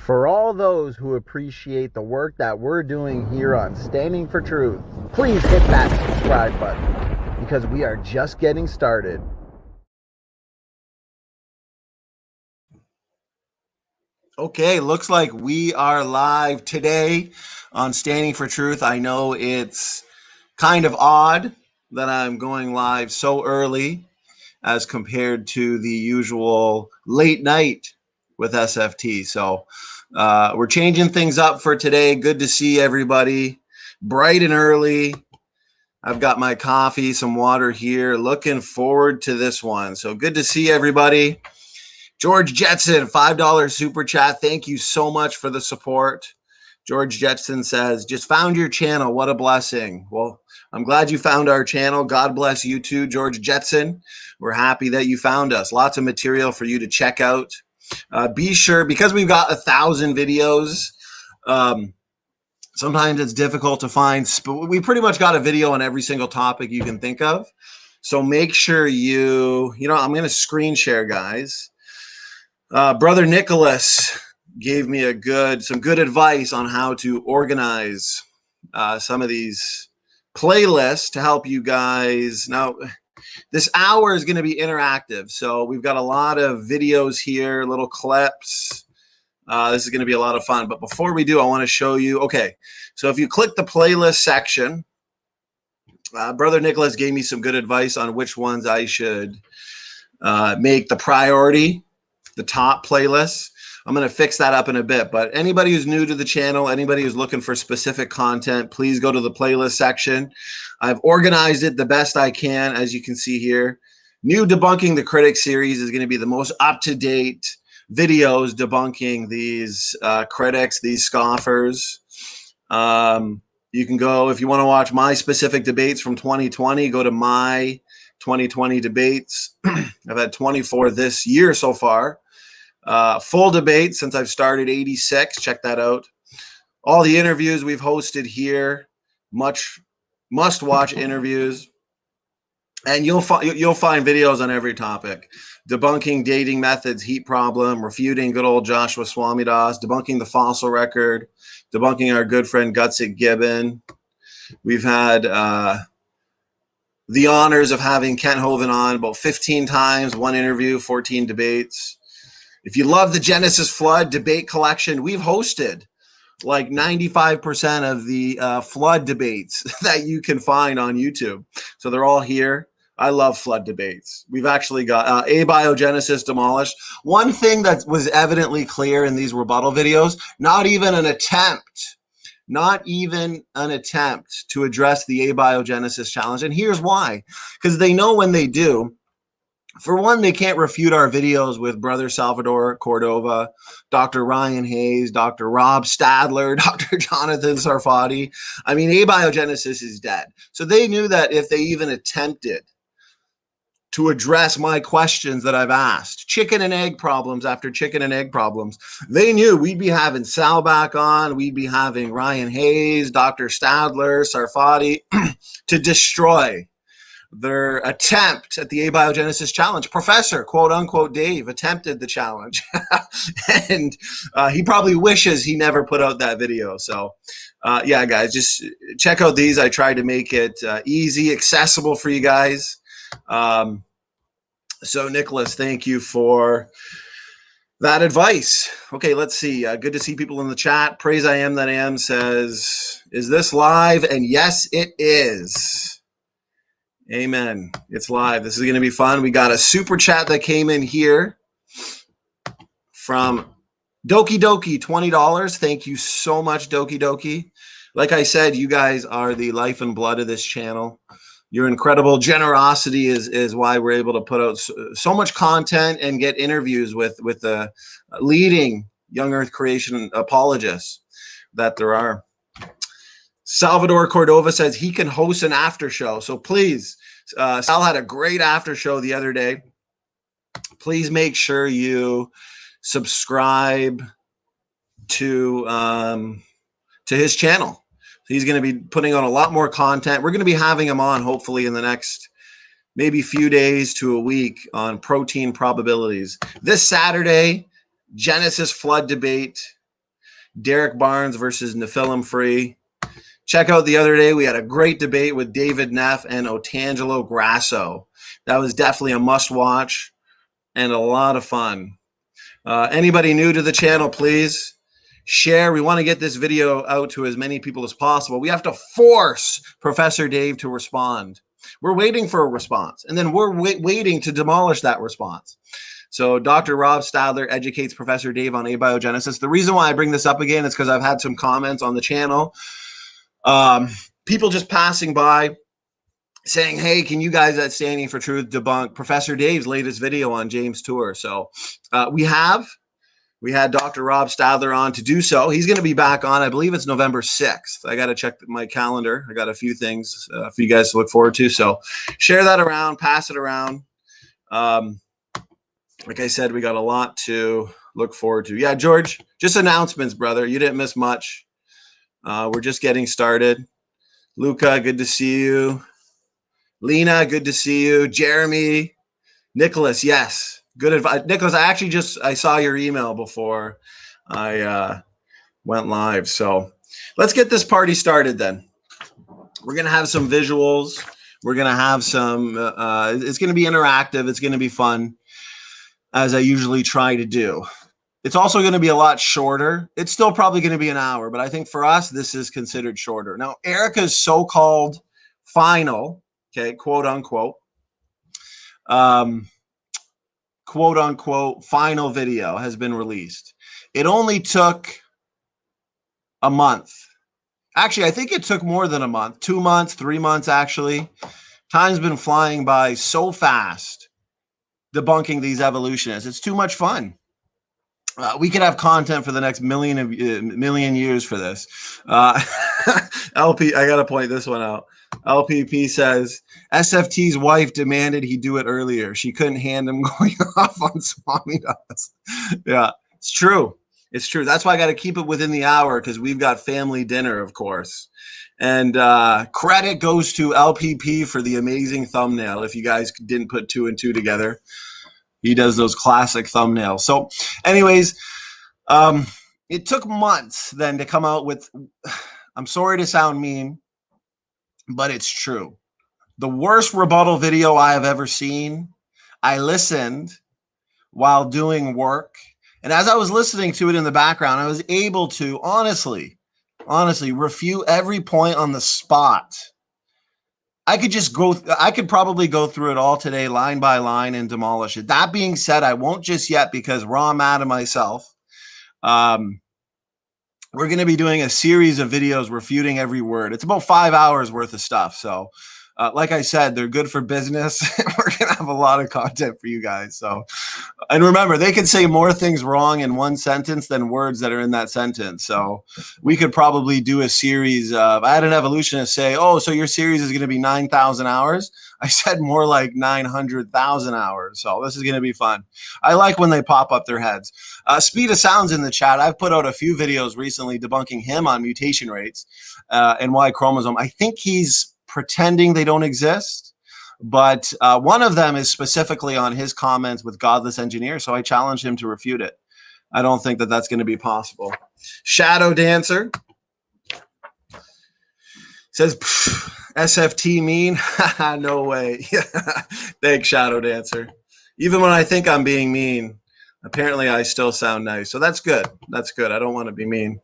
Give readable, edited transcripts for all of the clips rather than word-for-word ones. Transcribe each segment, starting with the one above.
For all those who appreciate the work that we're doing here on Standing for Truth, please hit that subscribe button because we are just getting started. Okay, looks like we are live today on Standing for Truth. I know it's kind of odd that I'm going live so early as compared to the usual late night with SFT. So we're changing things up for today. Good to see everybody bright and early. I've got my coffee, some water here. Looking forward to this one. So good to see everybody. George Jetson, $5 super chat. Thank you so much for the support. George Jetson says, just found your channel. What a blessing. Well, I'm glad you found our channel. God bless you too, George Jetson. We're happy that you found us. Lots of material for you to check out. Be sure, because we've got 1,000 videos, sometimes it's difficult to find. We pretty much got a video on every single topic you can think of. So make sure I'm going to screen share, guys. Brother Nicholas gave me some good advice on how to organize some of these playlists to help you guys. Now, this hour is going to be interactive, so we've got a lot of videos here, little clips. This is going to be a lot of fun. But before we do, I want to show you. Okay, so if you click the playlist section, Brother Nicholas gave me some good advice on which ones I should make the priority. The top playlists. I'm going to fix that up in a bit, but anybody who's new to the channel, anybody who's looking for specific content, please go to the playlist section. I've organized it the best I can, as you can see here. New Debunking the Critic series is going to be the most up-to-date videos debunking these critics, these scoffers. You can go, if you want to watch my specific debates from 2020, go to my 2020 debates. I've had 24 this year so far. Full debate since I've started 86. Check that out. All the interviews we've hosted here, much must-watch interviews, and you'll find videos on every topic: debunking dating methods, heat problem, refuting good old Joshua Swamidass, debunking the fossil record, debunking our good friend Gutsick Gibbon. We've had the honors of having Kent Hovind on about 15 times, one interview, 14 debates. If you love the Genesis Flood debate collection, we've hosted like 95% of the flood debates that you can find on YouTube. So they're all here. I love flood debates. We've actually got abiogenesis demolished. One thing that was evidently clear in these rebuttal videos, not even an attempt to address the abiogenesis challenge. And here's why. Because they know when they do, for one, they can't refute our videos with Brother Salvador Cordova, Dr. Ryan Hayes, Dr. Rob Stadler, Dr. Jonathan Sarfati. I mean, abiogenesis is dead. So they knew that if they even attempted to address my questions that I've asked, chicken and egg problems after chicken and egg problems, they knew we'd be having Sal back on, we'd be having Ryan Hayes, Dr. Stadler, Sarfati to destroy their attempt at the abiogenesis challenge. Professor, quote unquote, Dave attempted the challenge. And he probably wishes he never put out that video. So yeah, guys, just check out these. I tried to make it easy, accessible for you guys. So Nicholas, thank you for that advice. Okay, let's see. Good to see people in the chat. Praise I Am That I Am says, is this live? And yes, it is. Amen. It's live. This is going to be fun. We got a super chat that came in here from Doki Doki, $20. Thank you so much, Doki Doki. Like I said, you guys are the life and blood of this channel. Your incredible generosity is why we're able to put out so much content and get interviews with the leading young earth creation apologists that there are. Salvador Cordova says he can host an after show. So please, Sal had a great after show the other day. Please make sure you subscribe to his channel. He's going to be putting on a lot more content. We're going to be having him on hopefully in the next maybe few days to a week on protein probabilities. This Saturday, Genesis flood debate. Derrick Barnes versus Nephilim Free. Check out the other day. We had a great debate with David Neff and Otangelo Grasso. That was definitely a must watch and a lot of fun. Anybody new to the channel, please share. We want to get this video out to as many people as possible. We have to force Professor Dave to respond. We're waiting for a response, and then we're waiting to demolish that response. So Dr. Rob Stadler educates Professor Dave on abiogenesis. The reason why I bring this up again is because I've had some comments on the channel. People just passing by saying, hey, can you guys at Standing for Truth debunk Professor Dave's latest video on James Tour? So we had Dr. Rob Stadler on to do so. He's going to be back on, I believe it's November 6th. I got to check my calendar. I got a few things for you guys to look forward to. So share that around, pass it around. Like I said, we got a lot to look forward to. Yeah, George, just announcements, brother. You didn't miss much. We're just getting started. Luca, good to see you. Lena, good to see you. Jeremy, Nicholas, yes. Good advice. Nicholas, I saw your email before I went live. So let's get this party started then. We're going to have some visuals. We're going to have some, it's going to be interactive. It's going to be fun, as I usually try to do. It's also going to be a lot shorter. It's still probably going to be an hour, but I think for us, this is considered shorter. Now, Erica's so-called final, okay, quote unquote final video has been released. It only took a month. Actually, I think it took more than a month, 2 months, 3 months, actually. Time's been flying by so fast debunking these evolutionists. It's too much fun. We could have content for the next million years for this. LP, I got to point this one out. LPP says, SFT's wife demanded he do it earlier. She couldn't hand him going off on Swamidass. Yeah, it's true. It's true. That's why I got to keep it within the hour, because we've got family dinner, of course. And credit goes to LPP for the amazing thumbnail. If you guys didn't put 2 and 2 together, he does those classic thumbnails. So anyways, it took months then to come out with, I'm sorry to sound mean, but it's true, the worst rebuttal video I have ever seen. I listened while doing work, and as I was listening to it in the background, I was able to honestly refute every point on the spot. I could probably go through it all today, line by line, and demolish it. That being said, I won't just yet, because Raw, Matt, and myself, we're going to be doing a series of videos refuting every word. It's about 5 hours worth of stuff. So like I said, they're good for business. We're going to have a lot of content for you guys. So, and remember, they can say more things wrong in one sentence than words that are in that sentence. So we could probably do a series of, I had an evolutionist say, oh, so your series is going to be 9,000 hours. I said more like 900,000 hours. So this is going to be fun. I like when they pop up their heads. Speed of Sound's in the chat. I've put out a few videos recently debunking him on mutation rates and Y chromosome. I think he's pretending they don't exist, but one of them is specifically on his comments with Godless Engineer, so I challenged him to refute it. I don't think that that's going to be possible. Shadow Dancer says, SFT mean? No way. Thanks, Shadow Dancer. Even when I think I'm being mean, apparently I still sound nice, so that's good. That's good. I don't want to be mean.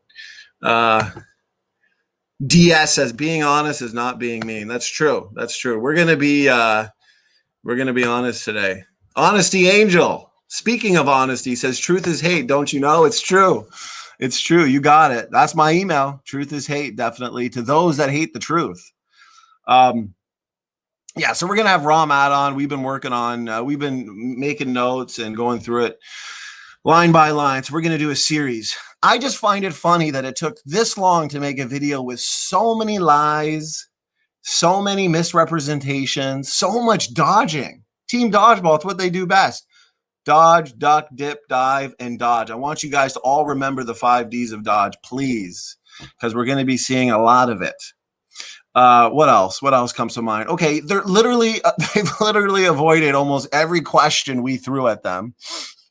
DS says being honest is not being mean. That's true. That's true. We're gonna be honest today. Honesty Angel. Speaking of honesty, says truth is hate. Don't you know? It's true. It's true. You got it. That's my email. Truth is hate, definitely, to those that hate the truth. Yeah, so we're gonna have Raw Matt on. We've been working on. We've been making notes and going through it line by line. So we're gonna do a series. I just find it funny that it took this long to make a video with so many lies, so many misrepresentations, so much dodging. Team Dodgeball, it's what they do best. Dodge, duck, dip, dive, and dodge. I want you guys to all remember the 5 Ds of dodge, please, because we're going to be seeing a lot of it. What else? What else comes to mind? Okay, they've literally avoided almost every question we threw at them.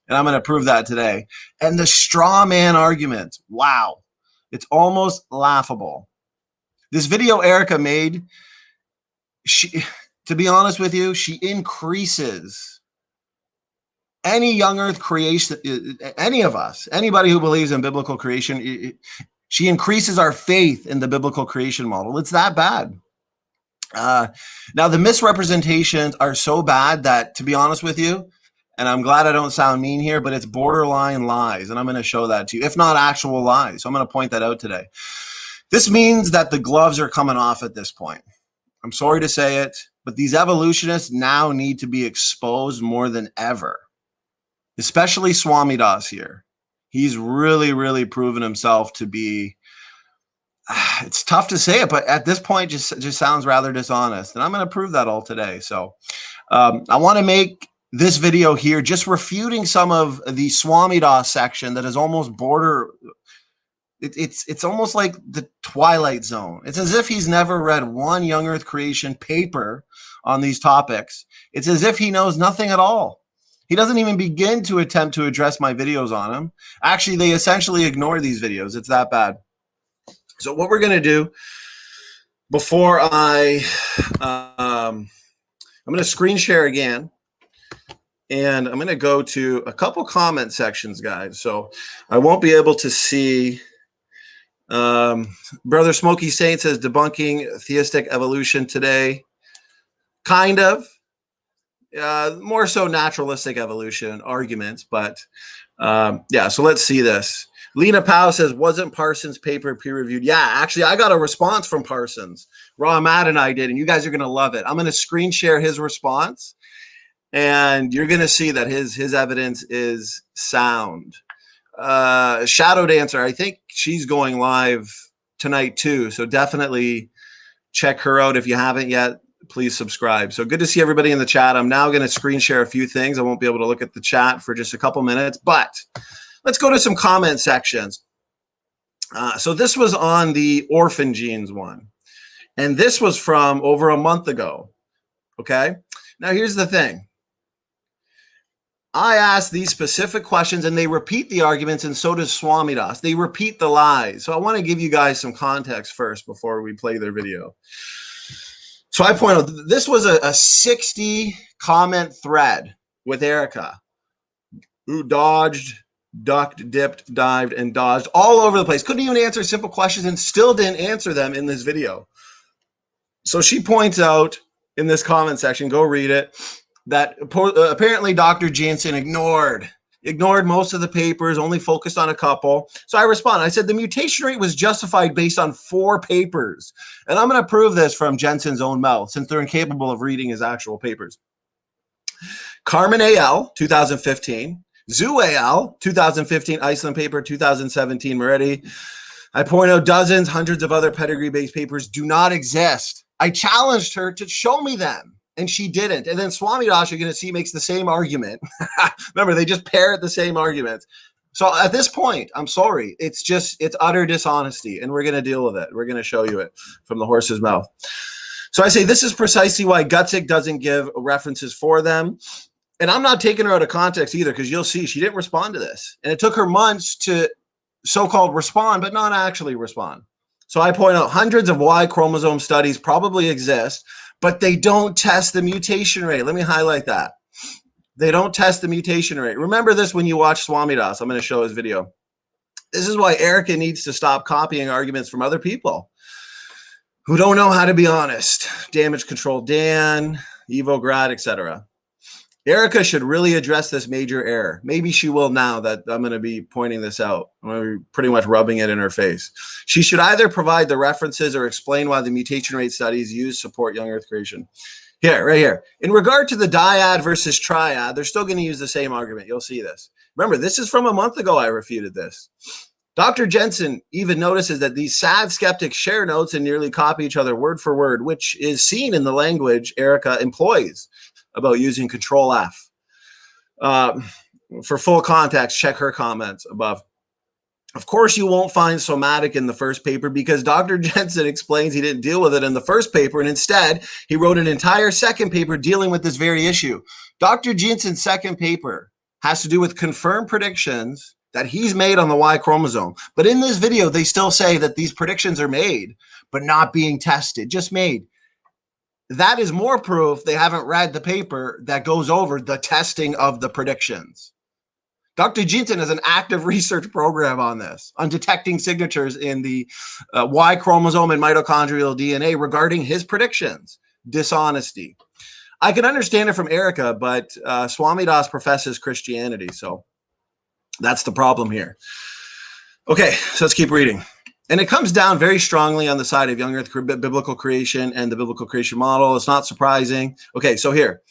And I'm going to prove that today. And the straw man argument. Wow. It's almost laughable. This video Erica made, to be honest with you, she increases any young earth creation, any of us, anybody who believes in biblical creation, she increases our faith in the biblical creation model. It's that bad. Now, the misrepresentations are so bad that, to be honest with you, and I'm glad I don't sound mean here, but it's borderline lies, and I'm going to show that to you, if not actual lies. So I'm going to point that out today. This means that the gloves are coming off at this point. I'm sorry to say it, but these evolutionists now need to be exposed more than ever, especially Swamidass here. He's really, really proven himself to be, it's tough to say it, but at this point, just sounds rather dishonest. And I'm going to prove that all today. So I want to make this video here just refuting some of the Swamidass section that is almost it's almost like the Twilight Zone. It's as if he's never read one young earth creation paper on these topics. It's as if he knows nothing at all. He doesn't even begin to attempt to address my videos on him. Actually, they essentially ignore these videos. It's that bad. So what we're going to do before I'm going to screen share again, and I'm going to go to a couple comment sections, guys. So I won't be able to see. Brother Smokey Saint says debunking theistic evolution today. Kind of. More so naturalistic evolution arguments, but yeah, so let's see this. Lena Powell says, wasn't Parsons' paper peer-reviewed? Yeah, actually, I got a response from Parsons. Raw Matt and I did, and you guys are going to love it. I'm going to screen share his response, and you're going to see that his evidence is sound. Shadow Dancer, I think she's going live tonight too, so definitely check her out if you haven't yet. Please subscribe. So good to see everybody in the chat. I'm now going to screen share a few things. I won't be able to look at the chat for just a couple minutes, but let's go to some comment sections. So this was on the orphan genes one, and this was from over a month ago. Okay. Now here's the thing. I ask these specific questions and they repeat the arguments, and so does Swamidass. They repeat the lies. So I want to give you guys some context first before we play their video. So I point out this was a 60 comment thread with Erica, who dodged, ducked, dipped, dived, and dodged all over the place. Couldn't even answer simple questions and still didn't answer them in this video. So she points out in this comment section, go read it, that apparently Dr. Jensen ignored most of the papers, only focused on a couple. So I respond. I said the mutation rate was justified based on 4 papers. And I'm going to prove this from Jensen's own mouth, since they're incapable of reading his actual papers. Carmen A.L., 2015. Zoo A.L., 2015, Iceland paper, 2017, Moretti. I point out dozens, hundreds of other pedigree-based papers do not exist. I challenged her to show me them, and she didn't. And then Swamidass, you're going to see, makes the same argument. Remember, they just parrot the same arguments. So at this point, I'm sorry. It's utter dishonesty, and we're going to deal with it. We're going to show you it from the horse's mouth. So I say this is precisely why Gutsick doesn't give references for them. And I'm not taking her out of context either, because you'll see she didn't respond to this. And it took her months to so-called respond, but not actually respond. So I point out hundreds of Y chromosome studies probably exist, but they don't test the mutation rate. Let me highlight that. They don't test the mutation rate. Remember this when you watch Swamidass. I'm going to show his video. This is why Erica needs to stop copying arguments from other people who don't know how to be honest. Damage Control Dan, Evograd, etc. Erica should really address this major error. Maybe she will now that I'm going to be pointing this out. I'm going to be pretty much rubbing it in her face. She should either provide the references or explain why the mutation rate studies used support young earth creation. Here, right here. In regard to the dyad versus triad, they're still going to use the same argument. You'll see this. Remember, this is from a month ago I refuted this. Dr. Jensen even notices that these sad skeptics share notes and nearly copy each other word for word, which is seen in the language Erica employs about using Control F. For full context, check her comments above. Of course, you won't find somatic in the first paper because Dr. Jensen explains he didn't deal with it in the first paper, and instead, he wrote an entire second paper dealing with this very issue. Dr. Jensen's second paper has to do with confirmed predictions that he's made on the Y chromosome. But in this video, they still say that these predictions are made, but not being tested, just made. That is more proof they haven't read the paper that goes over the testing of the predictions. Dr. Gibbon has an active research program on this, on detecting signatures in the Y chromosome and mitochondrial DNA regarding his predictions. Dishonesty. I can understand it from Erica, but Swamidass professes Christianity, so that's the problem here. Okay, so let's keep reading. And it comes down very strongly on the side of young earth biblical creation and the biblical creation model. It's not surprising. Okay, so here.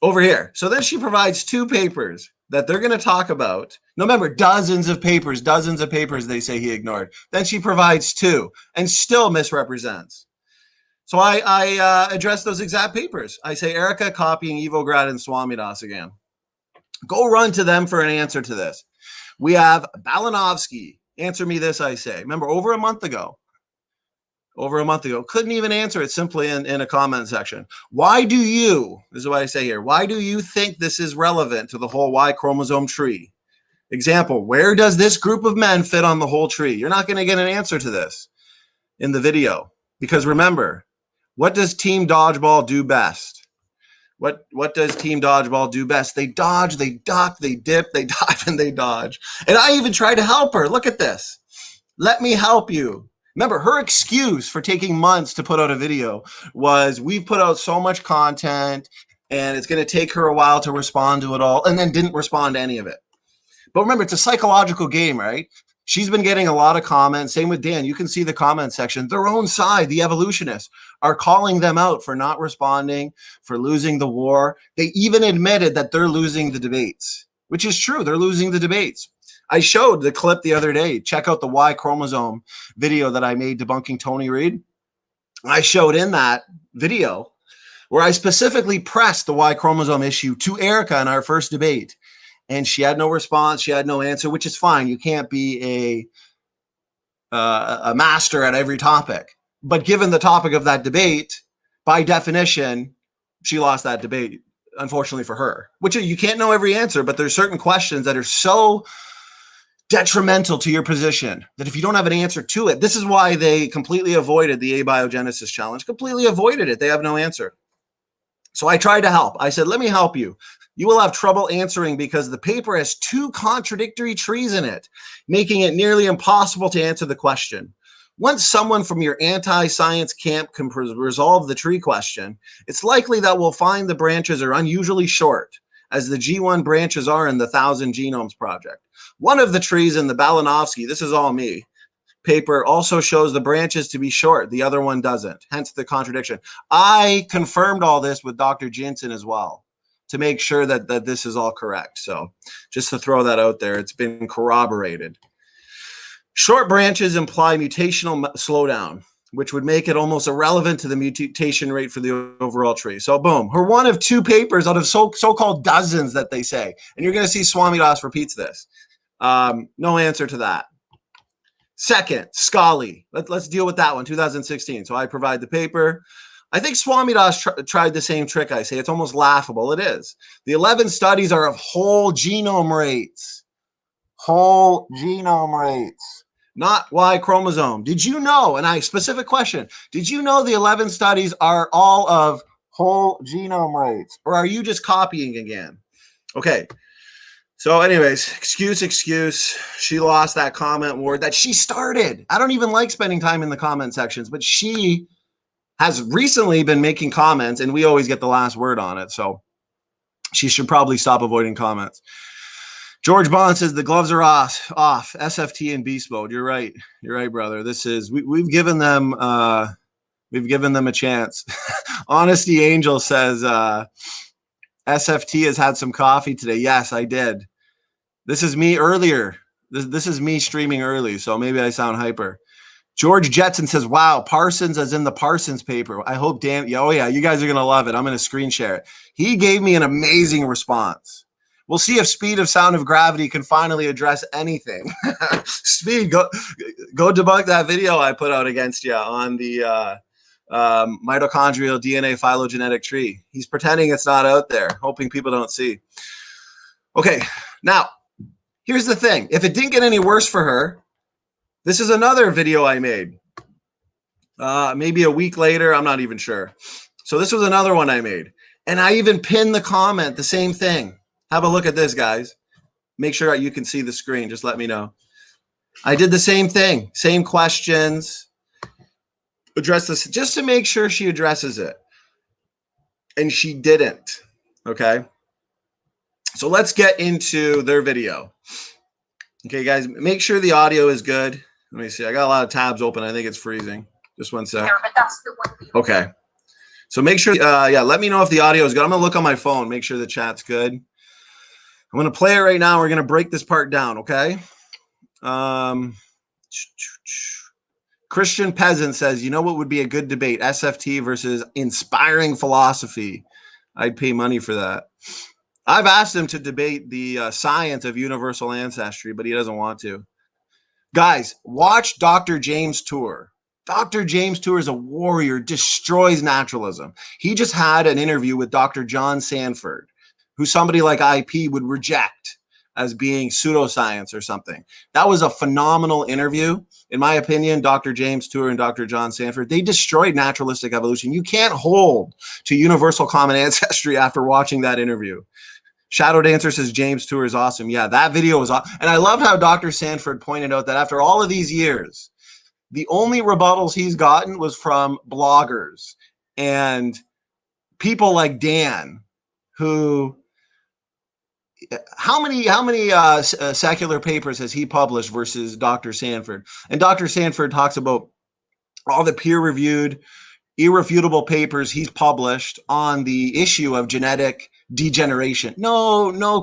Over here. So then she provides two papers that they're going to talk about. Now remember, dozens of papers they say he ignored. Then she provides two and still misrepresents. So I address those exact papers. I say, Erica copying Evograd and Swamidass again. Go run to them for an answer to this. We have Balanovsky. Answer me this, I say. Remember, over a month ago, couldn't even answer it simply in a comment section. Why do you, this is what I say here, why do you think this is relevant to the whole Y chromosome tree? Example, where does this group of men fit on the whole tree? You're not going to get an answer to this in the video. Because remember, what does Team Dodgeball do best? What does Team Dodgeball do best? They dodge, they duck, they dip, they dive, and they dodge. And I even tried to help her. Look at this. Let me help you. Remember, her excuse for taking months to put out a video was we've put out so much content and it's going to take her a while to respond to it all, and then didn't respond to any of it. But remember, it's a psychological game, right? She's been getting a lot of comments. Same with Dan. You can see the comment section. Their own side, the evolutionists, are calling them out for not responding, for losing the war. They even admitted that they're losing the debates, which is true. They're losing the debates. I showed the clip the other day. Check out the Y chromosome video that I made debunking Tony Reed. I showed in that video where I specifically pressed the Y chromosome issue to Erica in our first debate. And she had no response. She had no answer, which is fine. You can't be a master at every topic. But given the topic of that debate, by definition, she lost that debate, unfortunately for her. Which you can't know every answer, but there's certain questions that are so detrimental to your position that if you don't have an answer to it, this is why they completely avoided the abiogenesis challenge. Completely avoided it. They have no answer. So I tried to help. I said, let me help you. You will have trouble answering because the paper has two contradictory trees in it, making it nearly impossible to answer the question. Once someone from your anti-science camp can resolve the tree question, it's likely that we'll find the branches are unusually short, as the G1 branches are in the 1,000 Genomes Project. One of the trees in the Balanovsky, this is all me, paper also shows the branches to be short. The other one doesn't, hence the contradiction. I confirmed all this with Dr. Gibbon as well, to make sure that this is all correct. So just to throw that out there, it's been corroborated. Short branches imply mutational slowdown, which would make it almost irrelevant to the mutation rate for the overall tree. So boom, her one of two papers out of so-called dozens that they say. And you're going to see Swamidass repeats this. No answer to that. Second, Scully. Let's deal with that one, 2016. So I provide the paper. I think Swamidass tried the same trick. I say it's almost laughable. It is. The 11 studies are of whole genome rates. Whole genome rates, not Y chromosome. Did you know, and I specific question, did you know the 11 studies are all of whole genome rates? Or are you just copying again? Okay. So anyways, excuse. She lost that comment war that she started. I don't even like spending time in the comment sections, but she has recently been making comments, and we always get the last word on it. So she should probably stop avoiding comments. George Bond says the gloves are off. SFT and beast mode. You're right. You're right, brother. This is we've given them a chance. Honesty Angel says SFT has had some coffee today. Yes, I did. This is me earlier. This is me streaming early, so maybe I sound hyper. George Jetson says, wow, Parsons as in the Parsons paper. I hope Dan, oh yeah, you guys are going to love it. I'm going to screen share it. He gave me an amazing response. We'll see if speed of sound of gravity can finally address anything. Speed, go debunk that video I put out against you on the mitochondrial DNA phylogenetic tree. He's pretending it's not out there, hoping people don't see. Okay, now, here's the thing. If it didn't get any worse for her, this is another video I made. Maybe a week later, I'm not even sure. So this was another one I made. And I even pinned the comment, the same thing. Have a look at this, guys. Make sure you can see the screen. Just let me know. I did the same thing, same questions. Address this just to make sure she addresses it. And she didn't. Okay. So let's get into their video. Okay, guys, make sure the audio is good. Let me see. I got a lot of tabs open. I think it's freezing. Just one sec. Okay. So make sure, yeah, let me know if the audio is good. I'm going to look on my phone, make sure the chat's good. I'm going to play it right now. We're going to break this part down, okay? Christian Peasant says, you know what would be a good debate? SFT versus inspiring philosophy. I'd pay money for that. I've asked him to debate the science of universal ancestry, but he doesn't want to. Guys, watch Dr. James Tour. Dr. James Tour is a warrior, destroys naturalism. He just had an interview with Dr. John Sanford, who somebody like IP would reject as being pseudoscience or something. That was a phenomenal interview. In my opinion, Dr. James Tour and Dr. John Sanford, they destroyed naturalistic evolution. You can't hold to universal common ancestry after watching that interview. Shadow Dancer says James Tour is awesome. Yeah, that video was awesome. And I loved how Dr. Sanford pointed out that after all of these years, the only rebuttals he's gotten was from bloggers and people like Dan, who, how many secular papers has he published versus Dr. Sanford? And Dr. Sanford talks about all the peer-reviewed, irrefutable papers he's published on the issue of genetic degeneration. No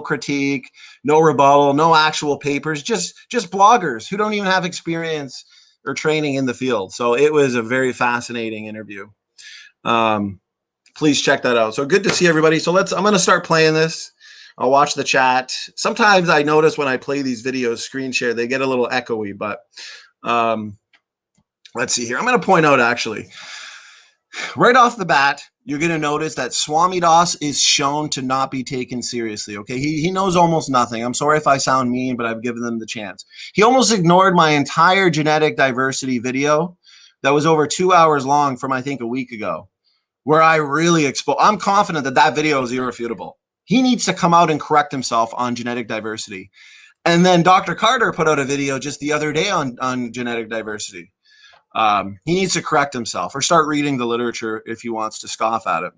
critique, no rebuttal, no actual papers, just bloggers who don't even have experience or training in the field. So it was a very fascinating interview. Please check that out. So good to see everybody. So I'm going to start playing this. I'll watch the chat. Sometimes I notice when I play these videos, screen share, they get a little echoey, but let's see here. I'm going to point out actually, right off the bat, you're going to notice that Swamidass is shown to not be taken seriously, okay? He knows almost nothing. I'm sorry if I sound mean, but I've given them the chance. He almost ignored my entire genetic diversity video that was over 2 hours long from, I think, a week ago, where I really exposed. I'm confident that that video is irrefutable. He needs to come out and correct himself on genetic diversity. And then Dr. Carter put out a video just the other day on genetic diversity. He needs to correct himself or start reading the literature if he wants to scoff at it.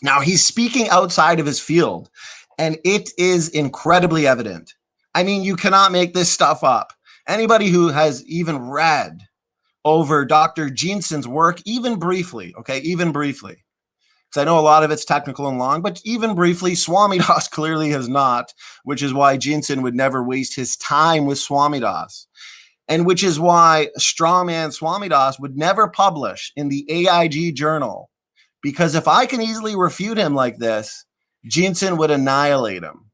Now, he's speaking outside of his field, and it is incredibly evident. I mean, you cannot make this stuff up. Anybody who has even read over Dr. Jensen's work, even briefly, okay, even briefly, because I know a lot of it's technical and long, but even briefly, Swamidass clearly has not, which is why Jensen would never waste his time with Swamidass. And which is why Strawman Swamidass would never publish in the AIG journal. Because if I can easily refute him like this, Jensen would annihilate him.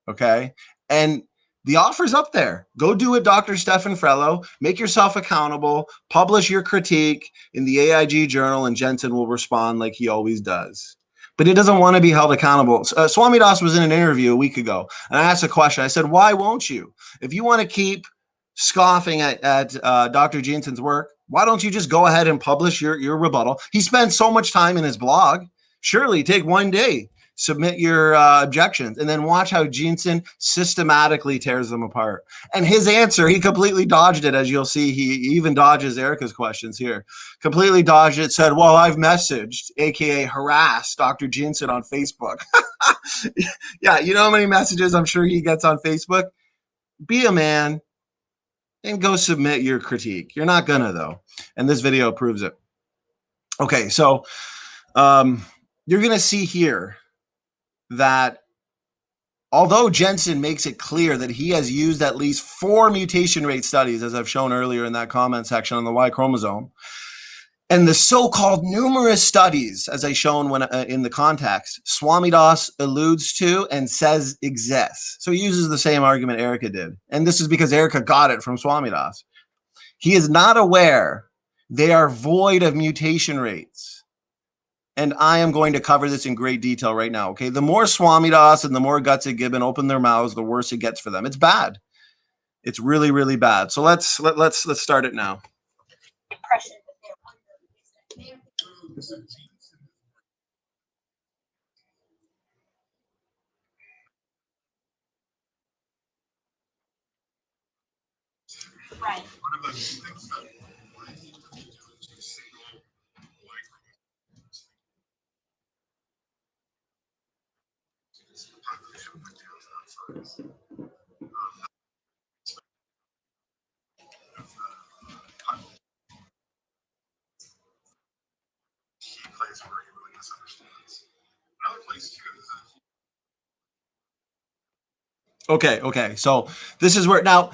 Okay? And the offer's up there. Go do it, Dr. Stefan Frello. Make yourself accountable. Publish your critique in the AIG journal, and Jensen will respond like he always does. But he doesn't want to be held accountable. Swamidass was in an interview a week ago, and I asked a question. I said, why won't you? If you want to keep scoffing at Dr. Jensen's work, why don't you just go ahead and publish your rebuttal? He spent so much time in his blog. Surely take one day, submit your objections, and then watch how Jensen systematically tears them apart. And his answer, he completely dodged it, as you'll see. He even dodges Erica's questions here. Completely dodged it, said, well, I've messaged, aka harassed Dr. Jensen on Facebook. Yeah, you know how many messages I'm sure he gets on Facebook? Be a man and go submit your critique. You're not gonna, though. And this video proves it. Okay, so you're gonna see here that although Jensen makes it clear that he has used at least 4 mutation rate studies, as I've shown earlier in that comment section on the Y chromosome, and the so-called numerous studies, as I shown when in the context, Swamidass alludes to and says exists. So he uses the same argument Erica did. And this is because Erica got it from Swamidass. He is not aware they are void of mutation rates. And I am going to cover this in great detail right now. Okay. The more Swamidass and the more Gutsick Gibbon open their mouths, the worse it gets for them. It's bad. It's really, really bad. So let's start it now. Right. Okay. So this is where now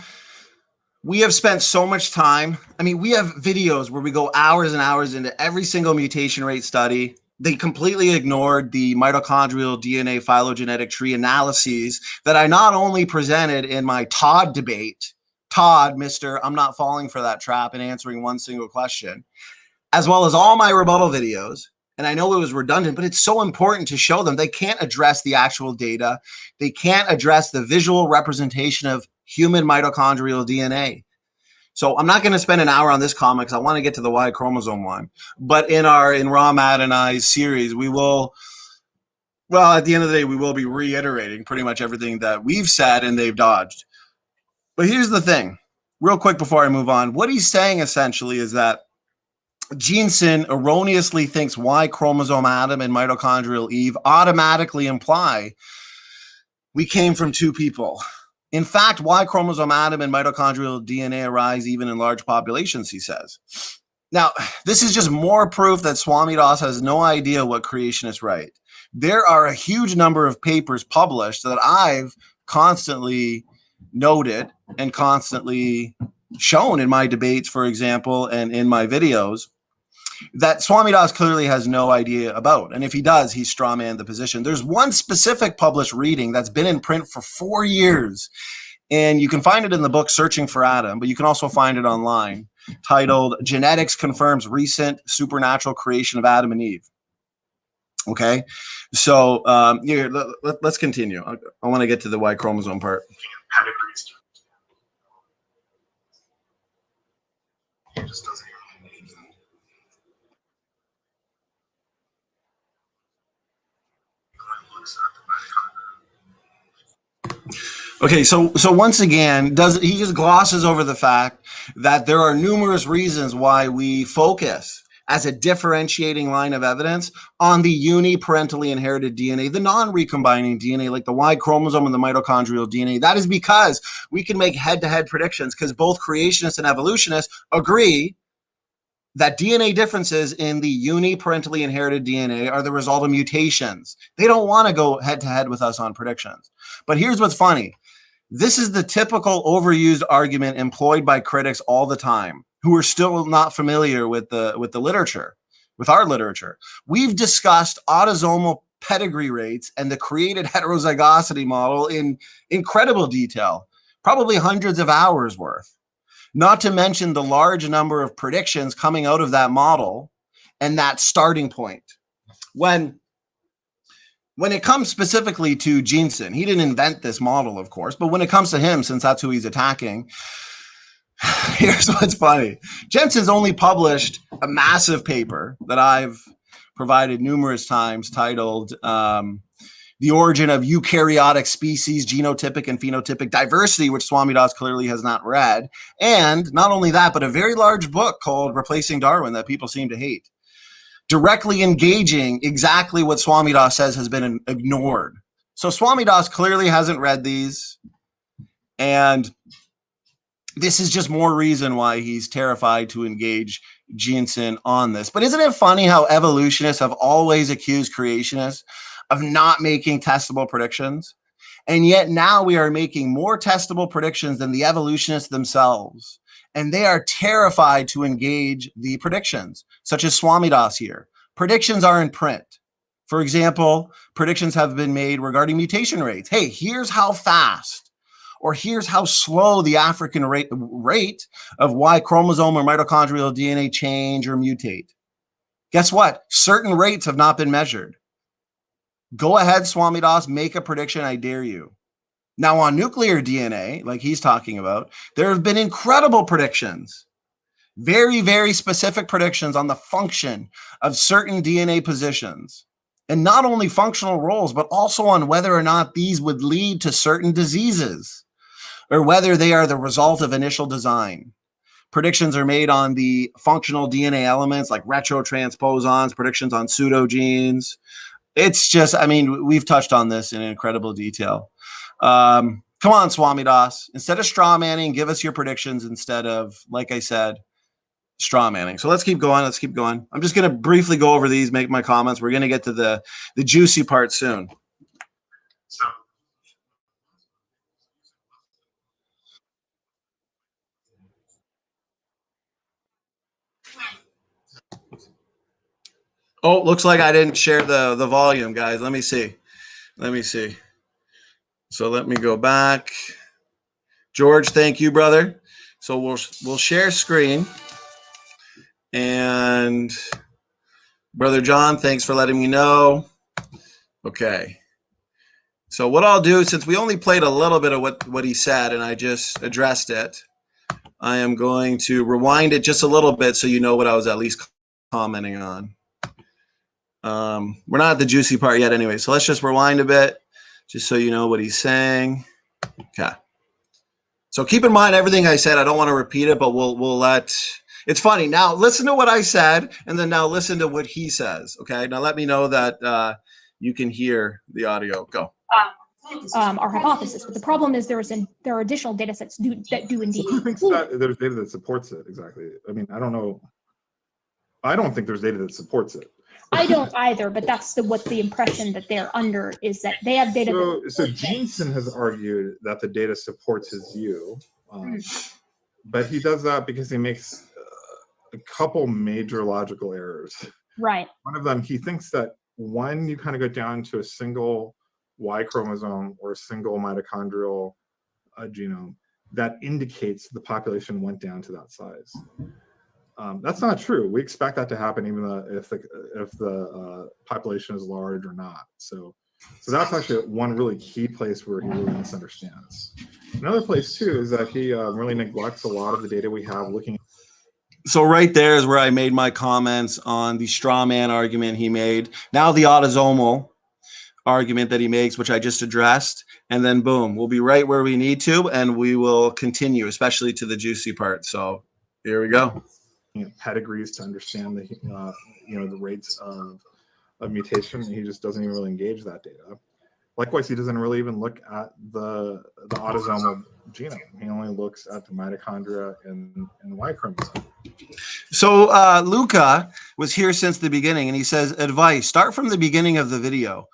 we have spent so much time. I mean, we have videos where we go hours and hours into every single mutation rate study. They completely ignored the mitochondrial DNA phylogenetic tree analyses that I not only presented in my Todd debate, Todd, Mr. I'm not falling for that trap and answering one single question, as well as all my rebuttal videos. And I know it was redundant, but it's so important to show them. They can't address the actual data. They can't address the visual representation of human mitochondrial DNA. So I'm not going to spend an hour on this comic because I want to get to the Y chromosome one. But in Raw, Matt, and I's series, we will, well, at the end of the day, we will be reiterating pretty much everything that we've said and they've dodged. But here's the thing, real quick before I move on. What he's saying essentially is that Jensen erroneously thinks Y chromosome Adam and mitochondrial Eve automatically imply we came from two people. In fact, Y chromosome Adam and mitochondrial DNA arise even in large populations, he says. Now, this is just more proof that Swamidass has no idea what creationists write. There are a huge number of papers published that I've constantly noted and constantly shown in my debates, for example, and in my videos, that Swamidass clearly has no idea about. And if he does, he's strawman the position. There's one specific published reading that's been in print for 4 years. And you can find it in the book Searching for Adam, but you can also find it online, titled Genetics Confirms Recent Supernatural Creation of Adam and Eve. Okay, so here, let's continue. I want to get to the Y chromosome part. He just doesn't. Okay, so once again, he just glosses over the fact that there are numerous reasons why we focus as a differentiating line of evidence on the uniparentally inherited DNA, the non-recombining DNA, like the Y chromosome and the mitochondrial DNA. That is because we can make head-to-head predictions, because both creationists and evolutionists agree that DNA differences in the uniparentally inherited DNA are the result of mutations. They don't want to go head-to-head with us on predictions. But here's what's funny. This is the typical overused argument employed by critics all the time who are still not familiar with the literature, with our literature. We've discussed autosomal pedigree rates and the created heterozygosity model in incredible detail, probably hundreds of hours worth, not to mention the large number of predictions coming out of that model and that starting point. When it comes specifically to Jensen, he didn't invent this model, of course, but when it comes to him, since that's who he's attacking, here's what's funny. Jensen's only published a massive paper that I've provided numerous times titled The Origin of Eukaryotic Species, Genotypic and Phenotypic Diversity, which Swamidass clearly has not read. And not only that, but a very large book called Replacing Darwin that people seem to hate, directly engaging exactly what Swamidass says has been ignored. So Swamidass clearly hasn't read these, and this is just more reason why he's terrified to engage Jensen on this. But isn't it funny how evolutionists have always accused creationists of not making testable predictions? And yet now we are making more testable predictions than the evolutionists themselves. And they are terrified to engage the predictions, such as Swamidass here. Predictions are in print. For example, predictions have been made regarding mutation rates. Hey, here's how fast or here's how slow the African rate of Y chromosome or mitochondrial DNA change or mutate. Guess what? Certain rates have not been measured. Go ahead, Swamidass, make a prediction. I dare you. Now, on nuclear DNA, like he's talking about, there have been incredible predictions. Very, very specific predictions on the function of certain DNA positions. And not only functional roles, but also on whether or not these would lead to certain diseases or whether they are the result of initial design. Predictions are made on the functional DNA elements like retrotransposons, predictions on pseudogenes. It's just, I mean, we've touched on this in incredible detail. Come on, Swamidass. Instead of straw manning, give us your predictions instead of, like I said, straw manning. So let's keep going. Let's keep going. I'm just going to briefly go over these, make my comments. We're going to get to the juicy part soon. Oh, looks like I didn't share the volume, guys. Let me see. Let me see. So let me go back. George, thank you, brother. So we'll share screen. And Brother John, thanks for letting me know. Okay. So what I'll do, since we only played a little bit of what he said and I just addressed it, I am going to rewind it just a little bit so you know what I was at least commenting on. We're not at the juicy part yet anyway, so let's just rewind a bit just so you know what he's saying. Okay. So keep in mind everything I said. I don't want to repeat it, but we'll let... It's funny. Now listen to what I said, and then now listen to what he says. Okay. Now let me know that you can hear the audio. Go. Our hypothesis, but the problem is there are additional data sets that do indeed. Who thinks that there's data that supports it exactly? I mean, I don't know. I don't think there's data that supports it. I don't either, but that's what the impression that they're under is that they have data. So Jensen has argued that the data supports his view, but he does that because he makes a couple major logical errors. Right. One of them, he thinks that when you kind of go down to a single Y chromosome or a single mitochondrial genome, that indicates the population went down to that size. That's not true. We expect that to happen even if the population is large or not. So that's actually one really key place where he really misunderstands. Another place too is that he really neglects a lot of the data we have looking. So right there is where I made my comments on the straw man argument he made. Now the autosomal argument that he makes, which I just addressed, and then boom, we'll be right where we need to, and we will continue, especially to the juicy part. So here we go. Pedigrees to understand the the rates of mutation. He just doesn't even really engage that data. Likewise, he doesn't really even look at the autosomal genome. He only looks at the mitochondria and Y chromosome. So Luca was here since the beginning, and he says, advice, start from the beginning of the video.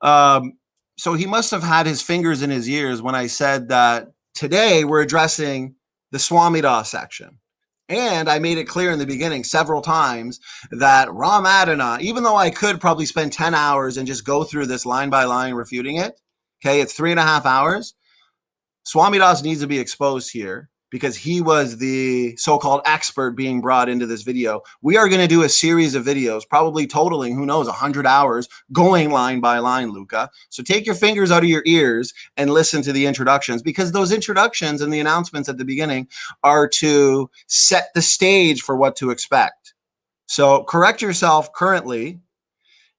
So he must have had his fingers in his ears when I said that today we're addressing the Swamidass section. And I made it clear in the beginning several times that Ramadana, even though I could probably spend 10 hours and just go through this line by line refuting it, okay, it's 3.5 hours. Swamidass needs to be exposed here because he was the so-called expert being brought into this video. We are going to do a series of videos, probably totaling, who knows, 100 hours, going line by line, Luca. So take your fingers out of your ears and listen to the introductions, because those introductions and the announcements at the beginning are to set the stage for what to expect. So correct yourself currently.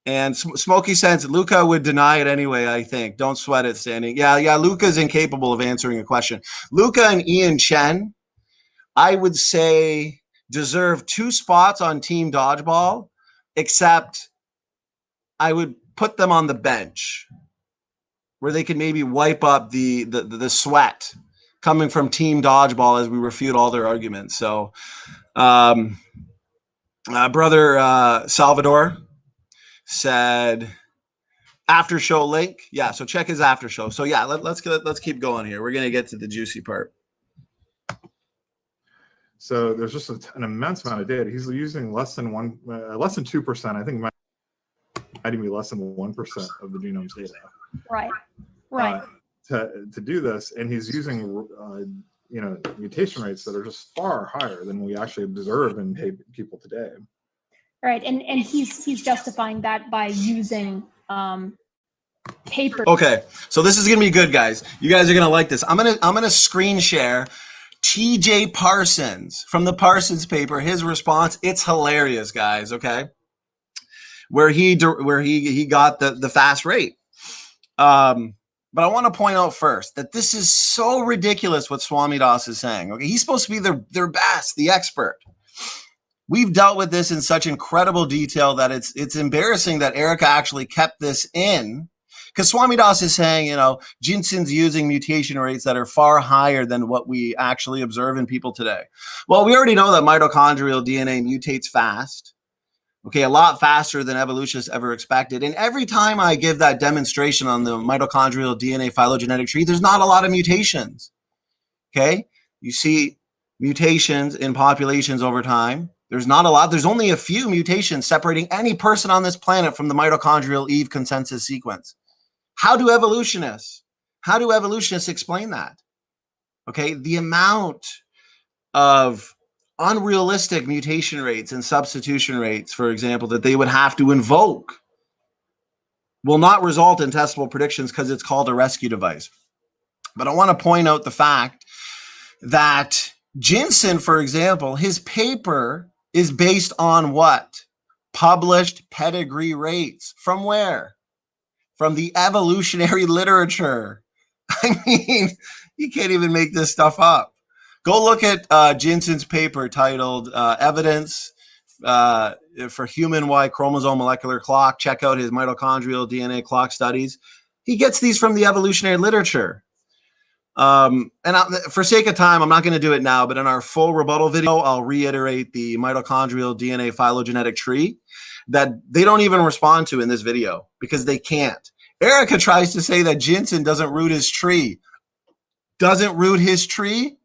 And Smokey says Luca would deny it anyway, I think. Don't sweat it, Standing. Yeah, Luca's incapable of answering a question. Luca and Ian Chen, I would say, deserve 2 spots on Team Dodgeball, except I would put them on the bench where they could maybe wipe up the sweat coming from Team Dodgeball as we refute all their arguments. So, brother Salvador said after show link. Yeah, so check his after show. So yeah, let's keep going here. We're gonna get to the juicy part. So there's just an immense amount of data. He's using less than 2%. I think might even be less than 1% of the genome's data. Right. To do this, and he's using mutation rates that are just far higher than we actually observe in people today. Right, and he's justifying that by using paper. Okay, so this is gonna be good, guys. You guys are gonna like this. I'm gonna screen share T.J. Parsons from the Parsons paper. His response, it's hilarious, guys. Okay, where he got the fast rate. But I want to point out first that this is so ridiculous what Swamidass is saying. Okay, he's supposed to be their best, the expert. We've dealt with this in such incredible detail that it's embarrassing that Erica actually kept this in, because Swamidass is saying, you know, ginseng's using mutation rates that are far higher than what we actually observe in people today. Well, we already know that mitochondrial DNA mutates fast. Okay, a lot faster than evolutionists ever expected. And every time I give that demonstration on the mitochondrial DNA phylogenetic tree, there's not a lot of mutations. Okay, you see mutations in populations over time. There's not a lot. There's only a few mutations separating any person on this planet from the mitochondrial Eve consensus sequence. How do evolutionists explain that? Okay, the amount of unrealistic mutation rates and substitution rates, for example, that they would have to invoke will not result in testable predictions because it's called a rescue device. But I want to point out the fact that ginseng, for example, his paper is based on what? Published pedigree rates. From where? From the evolutionary literature. I mean, you can't even make this stuff up. Go look at ginseng's paper titled Evidence for Human Y Chromosome Molecular Clock. Check out his mitochondrial DNA clock studies. He gets these from the evolutionary literature. For sake of time, I'm not going to do it now, but in our full rebuttal video, I'll reiterate the mitochondrial DNA phylogenetic tree that they don't even respond to in this video because they can't. Erica tries to say that ginseng doesn't root his tree. Doesn't root his tree?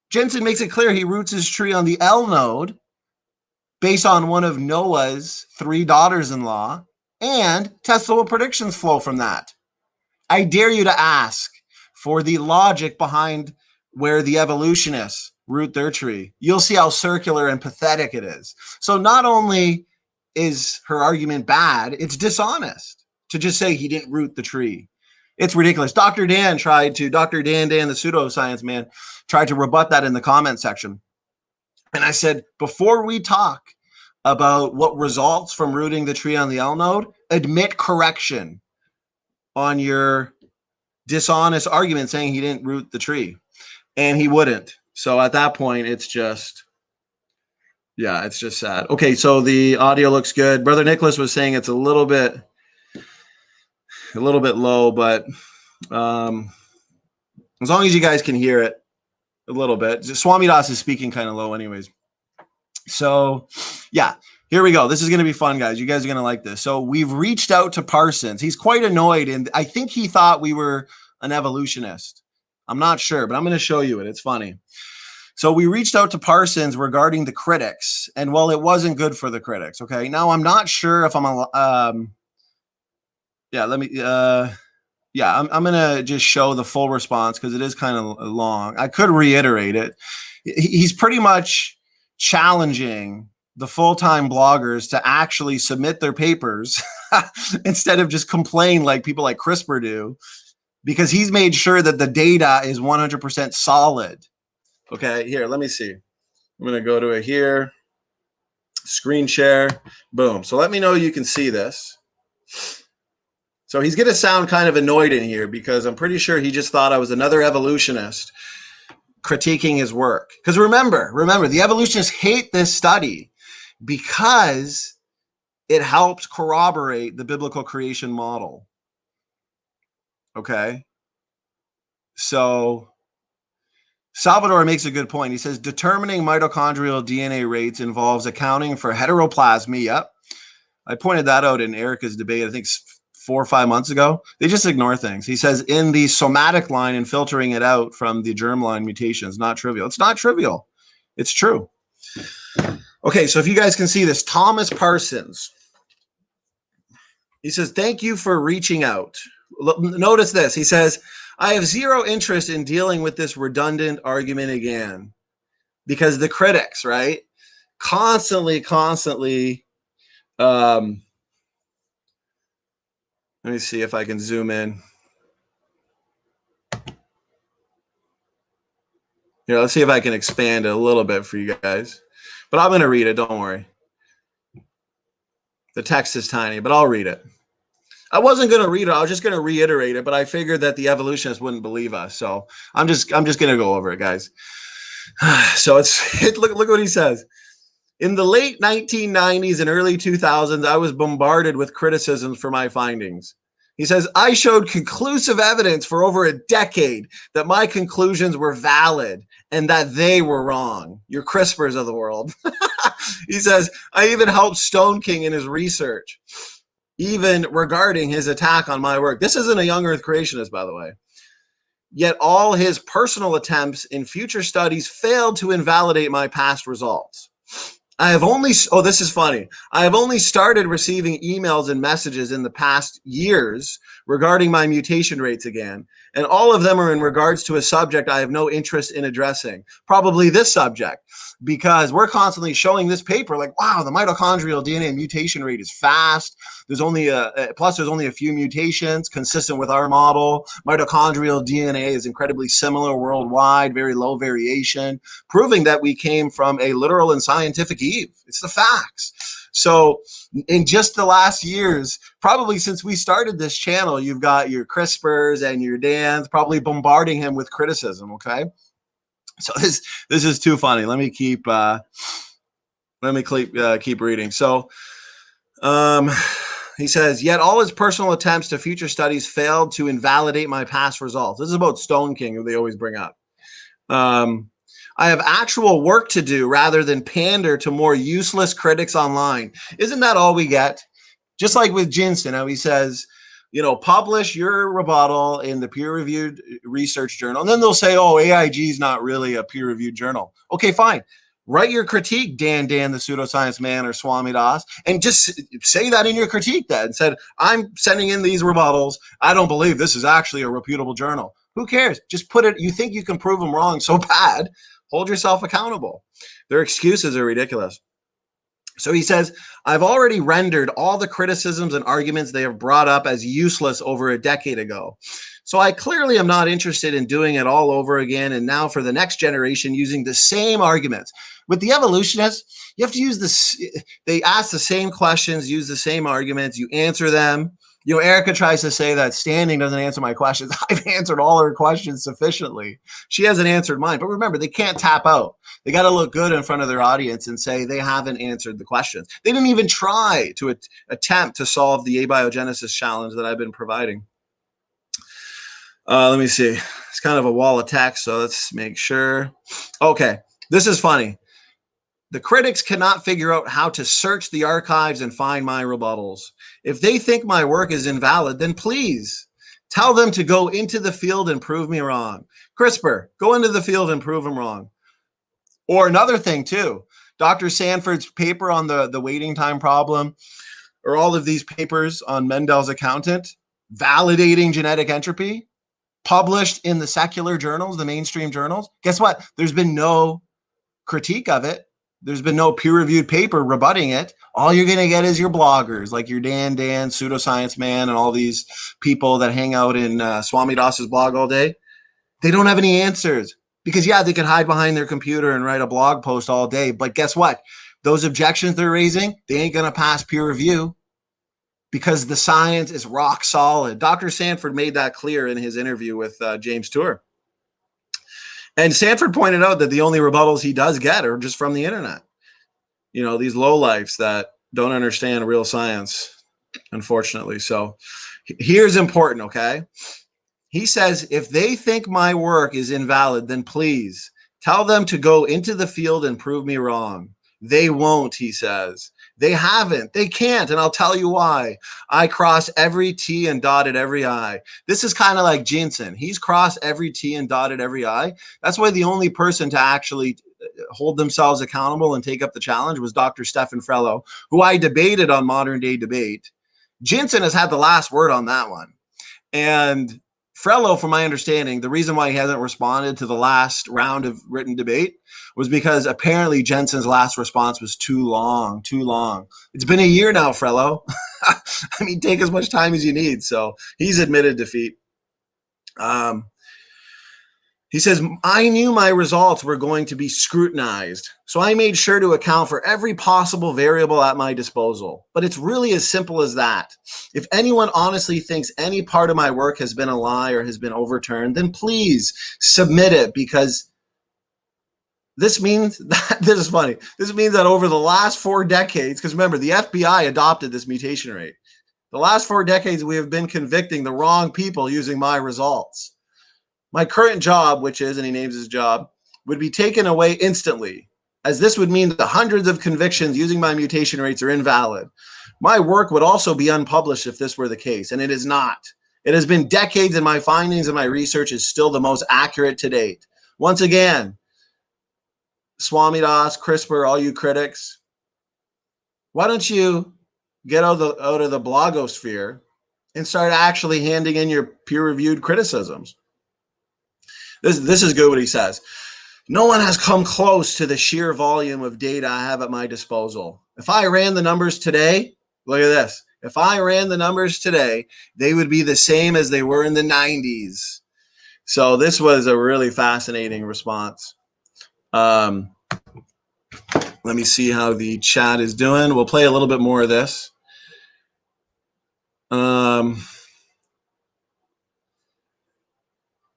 Ginseng makes it clear he roots his tree on the L node based on one of Noah's 3 daughters-in-law, and testable predictions flow from that. I dare you to ask for the logic behind where the evolutionists root their tree. You'll see how circular and pathetic it is. So not only is her argument bad, it's dishonest to just say he didn't root the tree. It's ridiculous. Dr. Dan, the pseudoscience man, tried to rebut that in the comment section. And I said, before we talk about what results from rooting the tree on the L node, admit correction on your dishonest argument saying he didn't root the tree. And he wouldn't. So at that point, it's just sad. Okay, so the audio looks good. Brother Nicholas was saying it's a little bit low, but as long as you guys can hear it a little bit. Swamidass is speaking kind of low anyways. So yeah, here we go. This is going to be fun, guys. You guys are going to like this. So we've reached out to Parsons. He's quite annoyed, and I think he thought we were an evolutionist. I'm not sure, but I'm going to show you it. It's funny. So we reached out to Parsons regarding the critics, and well, it wasn't good for the critics. Okay. Now I'm not sure if I'm I'm going to just show the full response because it is kind of long. I could reiterate it. He's pretty much challenging the full-time bloggers to actually submit their papers instead of just complain like people like CRISPR do, because he's made sure that the data is 100% solid. Okay, here, let me see. I'm going to go to it here. Screen share. Boom. So let me know you can see this. So he's going to sound kind of annoyed in here because I'm pretty sure he just thought I was another evolutionist critiquing his work. Because remember, the evolutionists hate this study because it helps corroborate the biblical creation model. Okay. So Salvador makes a good point. He says, determining mitochondrial DNA rates involves accounting for heteroplasmy. Yep. I pointed that out in Erica's debate, I think 4 or 5 months ago. They just ignore things. He says in the somatic line and filtering it out from the germline mutations, not trivial. It's not trivial. It's true. Okay, so if you guys can see this, Thomas Parsons. He says, thank you for reaching out. Notice this. He says, I have zero interest in dealing with this redundant argument again, because the critics, right, constantly Let me see if I can zoom in. Here, let's see if I can expand it a little bit for you guys. But I'm going to read it. Don't worry. The text is tiny, but I'll read it. I wasn't going to read it. I was just going to reiterate it, but I figured that the evolutionists wouldn't believe us. So I'm just going to go over it, guys. So look what he says. In the late 1990s and early 2000s, I was bombarded with criticisms for my findings. He says, I showed conclusive evidence for over a decade that my conclusions were valid and that they were wrong. Your CRISPRs of the world. He says, I even helped Stone King in his research, even regarding his attack on my work. This isn't a young earth creationist, by the way. Yet all his personal attempts in future studies failed to invalidate my past results. I have only, oh, this is funny. I have only started receiving emails and messages in the past years regarding my mutation rates again. And all of them are in regards to a subject I have no interest in addressing. Probably this subject, because we're constantly showing this paper like, wow, the mitochondrial DNA mutation rate is fast. There's only there's only a few mutations consistent with our model. Mitochondrial DNA is incredibly similar worldwide, very low variation, proving that we came from a literal and scientific Eve. It's the facts. So in just the last years, probably since we started this channel, you've got your CRISPRs and your Dans probably bombarding him with criticism. Okay. So this is too funny. Let me keep reading. So he says, yet all his personal attempts to future studies failed to invalidate my past results. This is about Stone King, who they always bring up. I have actual work to do rather than pander to more useless critics online. Isn't that all we get? Just like with Jensen, how he says, you know, publish your rebuttal in the peer-reviewed research journal. And then they'll say, oh, AIG is not really a peer-reviewed journal. Okay, fine. Write your critique, Dan, the pseudoscience man, or Swamidass, and just say that in your critique then. And said, I'm sending in these rebuttals. I don't believe this is actually a reputable journal. Who cares? Just put it. You think you can prove them wrong so bad. Hold yourself accountable. Their excuses are ridiculous. So he says, I've already rendered all the criticisms and arguments they have brought up as useless over a decade ago. So I clearly am not interested in doing it all over again. And now for the next generation, using the same arguments. With the evolutionists, you have to use this. They ask the same questions, use the same arguments. You answer them. You know, Erica tries to say that Standing doesn't answer my questions. I've answered all her questions sufficiently. She hasn't answered mine. But remember, they can't tap out. They got to look good in front of their audience and say they haven't answered the questions. They didn't even try to attempt to solve the abiogenesis challenge that I've been providing. Let me see. It's kind of a wall of text, so let's make sure. Okay, this is funny. The critics cannot figure out how to search the archives and find my rebuttals. If they think my work is invalid, then please tell them to go into the field and prove me wrong. CRISPR, go into the field and prove them wrong. Or another thing too, Dr. Sanford's paper on the waiting time problem, or all of these papers on Mendel's accountant, validating genetic entropy, published in the secular journals, the mainstream journals. Guess what? There's been no critique of it. There's been no peer-reviewed paper rebutting it. All you're going to get is your bloggers, like your Dan, Pseudoscience Man, and all these people that hang out in Swamidass's blog all day. They don't have any answers because, yeah, they could hide behind their computer and write a blog post all day. But guess what? Those objections they're raising, they ain't going to pass peer review because the science is rock solid. Dr. Sanford made that clear in his interview with James Tour. And Sanford pointed out that the only rebuttals he does get are just from the internet. You know, these lowlifes that don't understand real science, unfortunately. So here's important, okay? He says, if they think my work is invalid, then please tell them to go into the field and prove me wrong. They won't, he says. They haven't. They can't. And I'll tell you why. I cross every T and dotted every I. This is kind of like Jensen. He's crossed every T and dotted every I. That's why the only person to actually hold themselves accountable and take up the challenge was Dr. Stefan Frello, who I debated on Modern Day Debate. Jensen has had the last word on that one. And Frello, from my understanding, the reason why he hasn't responded to the last round of written debate was because apparently Jensen's last response was too long. It's been a year now, Frello. I mean, take as much time as you need. So he's admitted defeat. He says, I knew my results were going to be scrutinized, so I made sure to account for every possible variable at my disposal. But it's really as simple as that. If anyone honestly thinks any part of my work has been a lie or has been overturned, then please submit it, because this means that, this is funny, this means that over the last 4 decades, because remember, the FBI adopted this mutation rate. The last 4 decades, we have been convicting the wrong people using my results. My current job, which is, and he names his job, would be taken away instantly, as this would mean that the hundreds of convictions using my mutation rates are invalid. My work would also be unpublished if this were the case, and it is not. It has been decades, and my findings and my research is still the most accurate to date. Once again, Swamidass, CRISPR, all you critics, why don't you get out of the blogosphere and start actually handing in your peer-reviewed criticisms? This is good what he says. No one has come close to the sheer volume of data I have at my disposal. If I ran the numbers today, look at this. If I ran the numbers today, they would be the same as they were in the 90s. So this was a really fascinating response. Let me see how the chat is doing. We'll play a little bit more of this.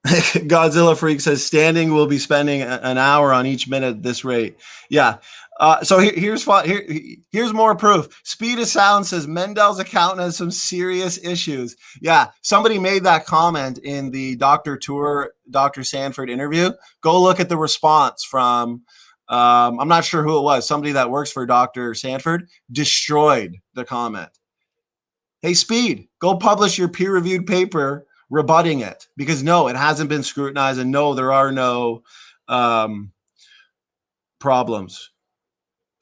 Godzilla Freak says standing will be spending an hour on each minute at this rate. Yeah. So here's more proof. Speed of Sound says Mendel's accountant has some serious issues. Yeah. Somebody made that comment in the Dr. Sanford interview. Go look at the response from, I'm not sure who it was. Somebody that works for Dr. Sanford destroyed the comment. Hey, Speed, go publish your peer-reviewed paper rebutting it, because no, it hasn't been scrutinized, and no, there are no problems.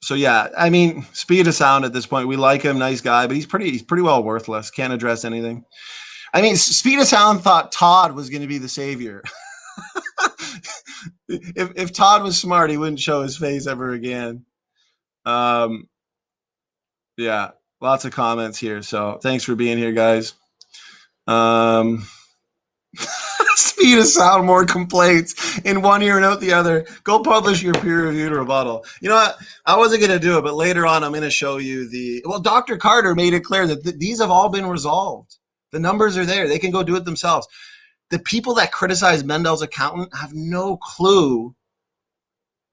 So yeah, I mean, Speed of Sound at this point, we like him, nice guy, but he's pretty well worthless. Can't address anything. I mean, Speed of Sound thought Todd was going to be the savior. if Todd was smart, he wouldn't show his face ever again. Yeah, lots of comments here. So thanks for being here, guys. Speed of Sound, more complaints in one ear and out the other. Go publish your peer-reviewed rebuttal. You know what? I wasn't going to do it, but later on I'm going to show you Dr. Carter made it clear that these have all been resolved. The numbers are there. They can go do it themselves. The people that criticize Mendel's accountant have no clue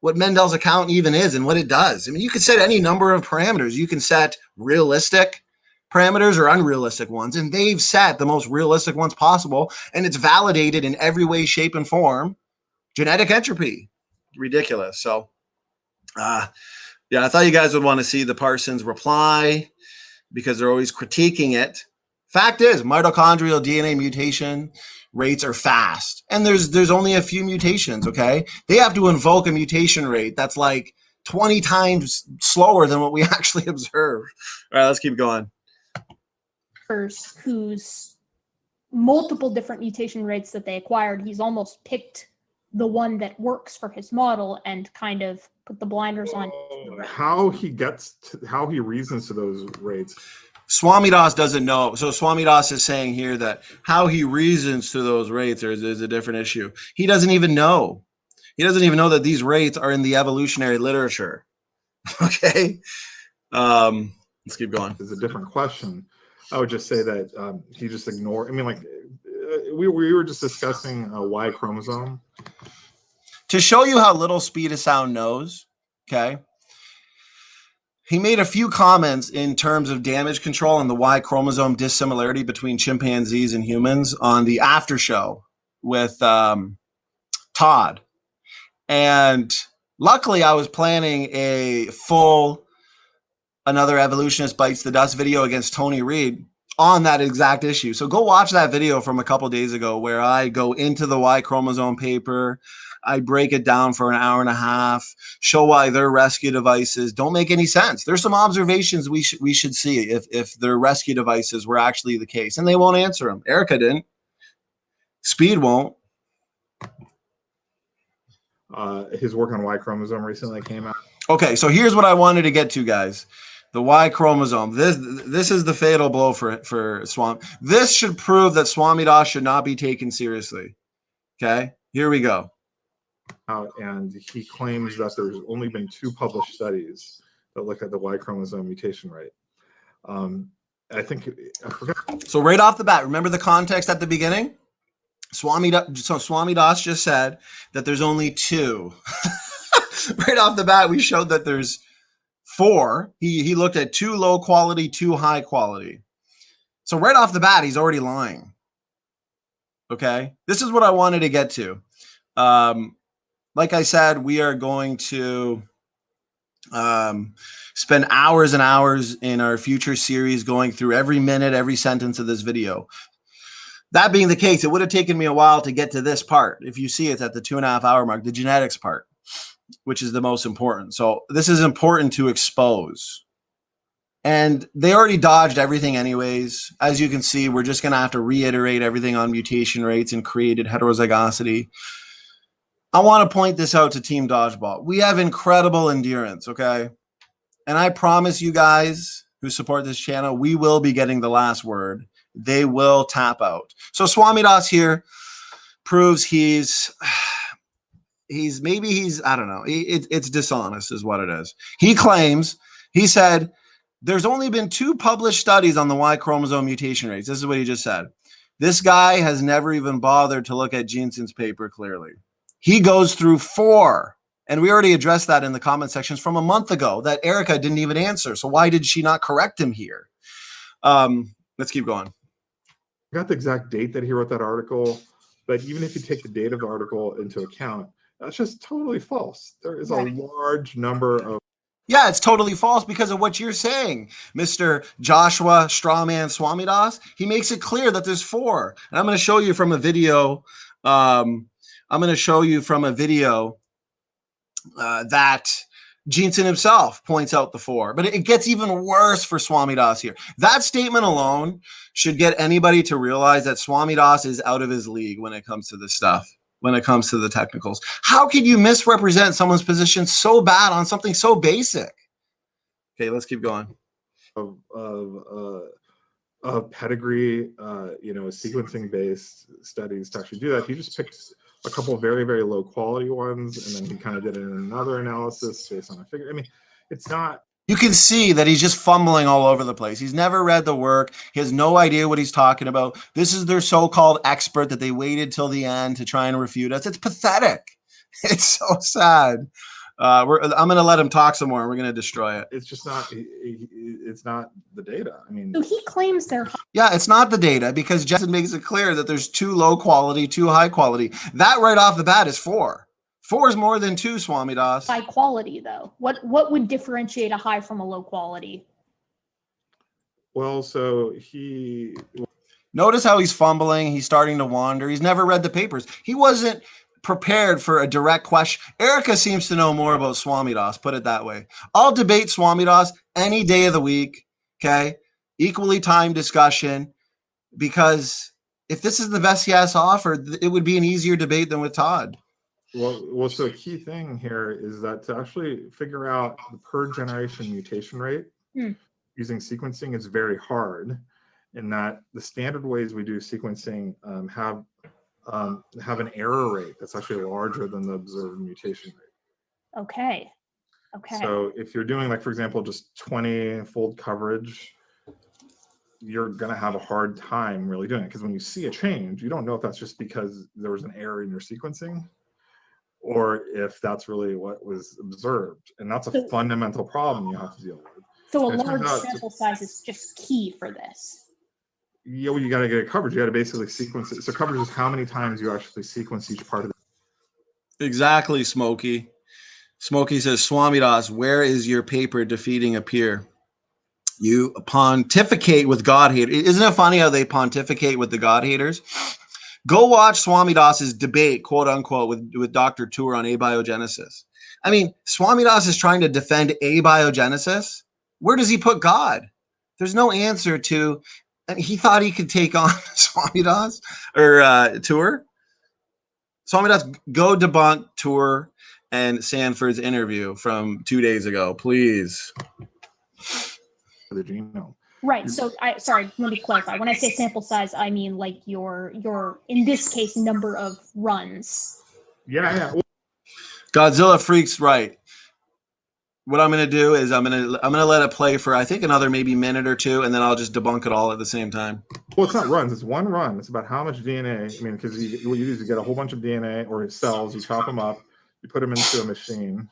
what Mendel's accountant even is and what it does. I mean, you can set any number of parameters. You can set realistic parameters or unrealistic ones, and they've set the most realistic ones possible, and it's validated in every way, shape, and form. Genetic entropy. Ridiculous. So yeah, I thought you guys would want to see the Parsons reply, because they're always critiquing it. Fact is, mitochondrial DNA mutation rates are fast, and there's only a few mutations. Okay, they have to invoke a mutation rate that's like 20 times slower than what we actually observe. All right, let's keep going. Whose multiple different mutation rates that they acquired, he's almost picked the one that works for his model and kind of put the blinders on. How he reasons to those rates. Swamidass doesn't know. So Swamidass is saying here that how he reasons to those rates is a different issue. He doesn't even know. He doesn't even know that these rates are in the evolutionary literature. Okay. Let's keep going. It's a different question. I would just say that he just ignored. I mean, like we were just discussing a Y chromosome. To show you how little Speed of Sound knows, okay, he made a few comments in terms of damage control and the Y chromosome dissimilarity between chimpanzees and humans on the after show with Todd. And luckily, I was planning a full Another Evolutionist Bites the Dust video against Tony Reed on that exact issue. So go watch that video from a couple days ago where I go into the Y chromosome paper. I break it down for an hour and a half, show why their rescue devices don't make any sense. There's some observations we should see if their rescue devices were actually the case, and they won't answer them. Erica didn't. Speed won't. His work on Y chromosome recently came out. Okay, so here's what I wanted to get to, guys. The Y chromosome. This is the fatal blow for Swam. This should prove that Swamidass should not be taken seriously. Okay, here we go. And he claims that there's only been 2 published studies that look at the Y chromosome mutation rate. I forgot. So right off the bat, remember the context at the beginning? Swamidass just said that there's only 2. Right off the bat, we showed that there's 4. He looked at 2 low quality, 2 high quality. So right off the bat, he's already lying. Okay, this is what I wanted to get to. Like I said, we are going to spend hours and hours in our future series going through every minute, every sentence of this video. That being the case, it would have taken me a while to get to this part. If you see it's at the 2.5 hour mark, the genetics part, which is the most important. So this is important to expose. And they already dodged everything anyways. As you can see, we're just going to have to reiterate everything on mutation rates and created heterozygosity. I want to point this out to Team Dodgeball. We have incredible endurance, okay? And I promise you guys who support this channel, we will be getting the last word. They will tap out. So Swamidass here proves he's I don't know. It's dishonest is what it is. He said, there's only been 2 published studies on the Y chromosome mutation rates. This is what he just said. This guy has never even bothered to look at Jensen's paper clearly. He goes through 4. And we already addressed that in the comment sections from a month ago that Erica didn't even answer. So why did she not correct him here? Let's keep going. I got the exact date that he wrote that article, but even if you take the date of the article into account, that's just totally false. There is a large number of... Yeah, it's totally false because of what you're saying, Mr. Joshua Strawman Swamidass. He makes it clear that there's 4. And I'm going to show you from a video. That Jensen himself points out the 4. But it gets even worse for Swamidass here. That statement alone should get anybody to realize that Swamidass is out of his league when it comes to this stuff. When it comes to the technicals. How could you misrepresent someone's position so bad on something so basic? Okay, let's keep going. Of pedigree, sequencing based studies to actually do that. He just picked a couple of very, very low quality ones, and then he kind of did another analysis based on a figure. I mean, it's not... You can see that he's just fumbling all over the place. He's never read the work. He has no idea what he's talking about. This is their so-called expert that they waited till the end to try and refute us. It's pathetic. It's so sad. I'm going to let him talk some more, and we're going to destroy it. It's just not. It's not the data. I mean, So he claims they're yeah, it's not the data because Jensen makes it clear that there's 2 low quality, 2 high quality. That right off the bat is 4. 4 is more than 2, Swamidass. high quality, though. What would differentiate a high from a low quality? well, so Notice how he's fumbling. He's starting to wander. He's never read the papers. He wasn't prepared for a direct question. Erica seems to know more about Swamidass, put it that way. I'll debate Swamidass any day of the week, okay? Equally timed discussion, because if this is the best he has to offer, it would be an easier debate than with Todd. Well, so a key thing here is that to actually figure out the per generation mutation rate using sequencing is very hard, in that the standard ways we do sequencing have an error rate that's actually larger than the observed mutation rate. Okay. So if you're doing, like, for example, just 20-fold coverage, you're going to have a hard time really doing it, because when you see a change, you don't know if that's just because there was an error in your sequencing or if that's really what was observed. And that's a fundamental problem you have to deal with. So a large sample size is just key for this. Yeah, well, you got to get a coverage. You got to basically sequence it. So coverage is how many times you actually sequence each part of it. Exactly, Smokey. Smokey says, Swamidass, where is your paper defeating a peer? You pontificate with God haters. Isn't it funny how they pontificate with the God haters? Go watch Swamidass's debate, quote unquote, with Dr. Tour on abiogenesis. I mean, Swamidass is trying to defend abiogenesis. Where does he put God? There's no answer to And he thought he could take on Swamidass or Tour. Swamidass, go debunk Tour and Sanford's interview from 2 days ago, please. The genome. Right. So sorry, let me clarify. When I say sample size, I mean like your in this case number of runs. Yeah. Godzilla Freaks, right. What I'm going to do is I'm going to let it play for I think another maybe minute or two, and then I'll just debunk it all at the same time. Well, it's not runs. It's one run. It's about how much DNA. I mean, because you usually get a whole bunch of DNA or cells. You chop them up, you put them into a machine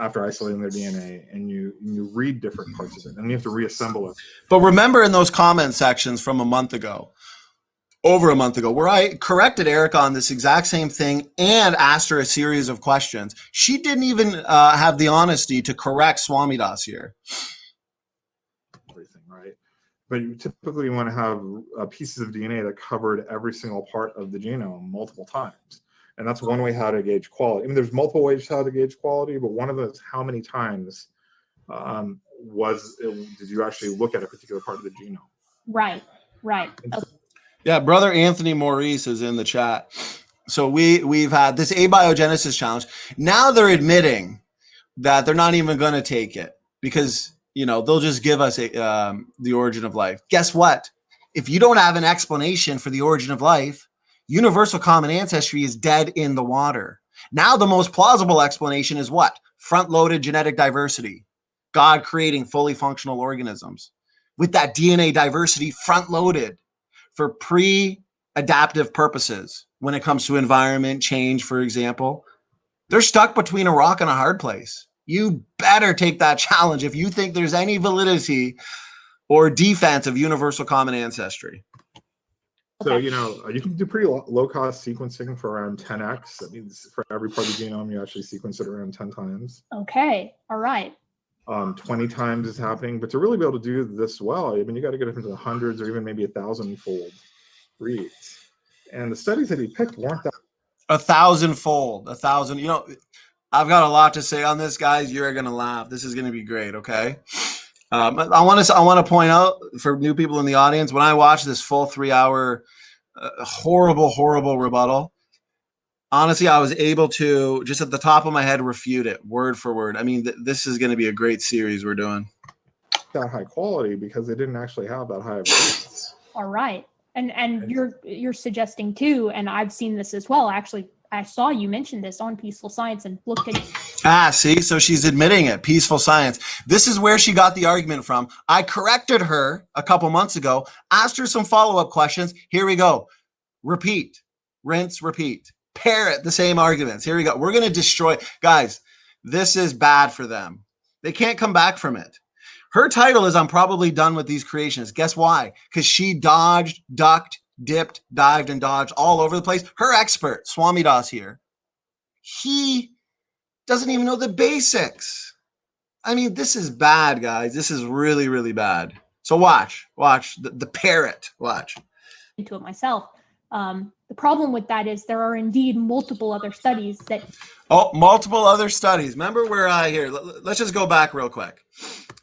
after isolating their DNA, and you read different parts of it, and you have to reassemble it. But remember in those comment sections from over a month ago, where I corrected Erica on this exact same thing and asked her a series of questions. She didn't even have the honesty to correct Swamidass here. Everything, right? But you typically want to have pieces of DNA that covered every single part of the genome multiple times. And that's one way how to gauge quality. I mean, there's multiple ways how to gauge quality, but one of them is how many times did you actually look at a particular part of the genome? Right. Okay. Yeah, brother Anthony Maurice is in the chat. So we've had this abiogenesis challenge. Now they're admitting that they're not even going to take it because, they'll just give us the origin of life. Guess what? If you don't have an explanation for the origin of life, universal common ancestry is dead in the water. Now the most plausible explanation is what? Front-loaded genetic diversity. God creating fully functional organisms with that DNA diversity front-loaded for pre-adaptive purposes when it comes to environment change, for example. They're stuck between a rock and a hard place. You better take that challenge if you think there's any validity or defense of universal common ancestry. So, you can do pretty low-cost sequencing for around 10x. That means for every part of the genome, you actually sequence it around 10 times. Okay. All right. 20 times is happening, but to really be able to do this well, I mean, you got to get into the hundreds or even maybe 1,000-fold reads. And the studies that he picked weren't that. 1,000-fold, 1,000. I've got a lot to say on this, guys. You're gonna laugh. This is gonna be great. Okay. I want to point out for new people in the audience, when I watched this full 3-hour horrible rebuttal, honestly, I was able to just at the top of my head refute it word for word. I mean, this is going to be a great series we're doing. That high quality because they didn't actually have that high of rates. All right. And you're suggesting too, and I've seen this as well. Actually, I saw you mention this on Peaceful Science and looked at. See, so she's admitting it. Peaceful Science. This is where she got the argument from. I corrected her a couple months ago, asked her some follow-up questions. Here we go. Repeat, rinse, repeat. Parrot the same arguments. Here we go. We're going to destroy. Guys, this is bad for them. They can't come back from it. Her title is I'm probably done with these creations. Guess why? Because she dodged, ducked, dipped, dived, and dodged all over the place. Her expert, Swamidass here, he doesn't even know the basics. I mean, this is bad, guys. This is really, really bad. So watch the parrot. Watch. Into it myself. The problem with that is there are indeed multiple other studies that. Oh, multiple other studies. Remember where here? Let's just go back real quick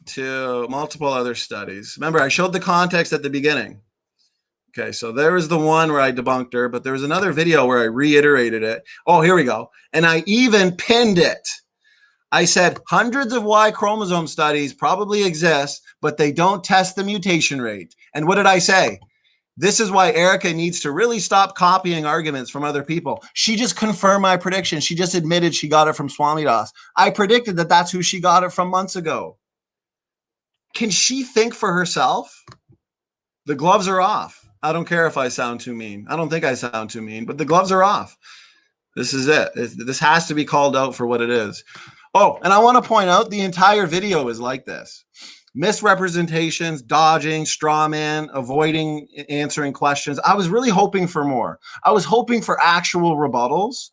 to multiple other studies. Remember, I showed the context at the beginning. Okay, so there was the one where I debunked her, but there was another video where I reiterated it. Oh, here we go. And I even pinned it. I said hundreds of Y chromosome studies probably exist, but they don't test the mutation rate. And what did I say? This is why Erica needs to really stop copying arguments from other people. She just confirmed my prediction. She just admitted she got it from Swamidass. I predicted that that's who she got it from months ago. Can she think for herself? The gloves are off. I don't care if I sound too mean. I don't think I sound too mean, but the gloves are off. This is it. This has to be called out for what it is. Oh, and I want to point out the entire video is like this. Misrepresentations, dodging, strawman, avoiding answering questions. I was really hoping for more. I was hoping for actual rebuttals,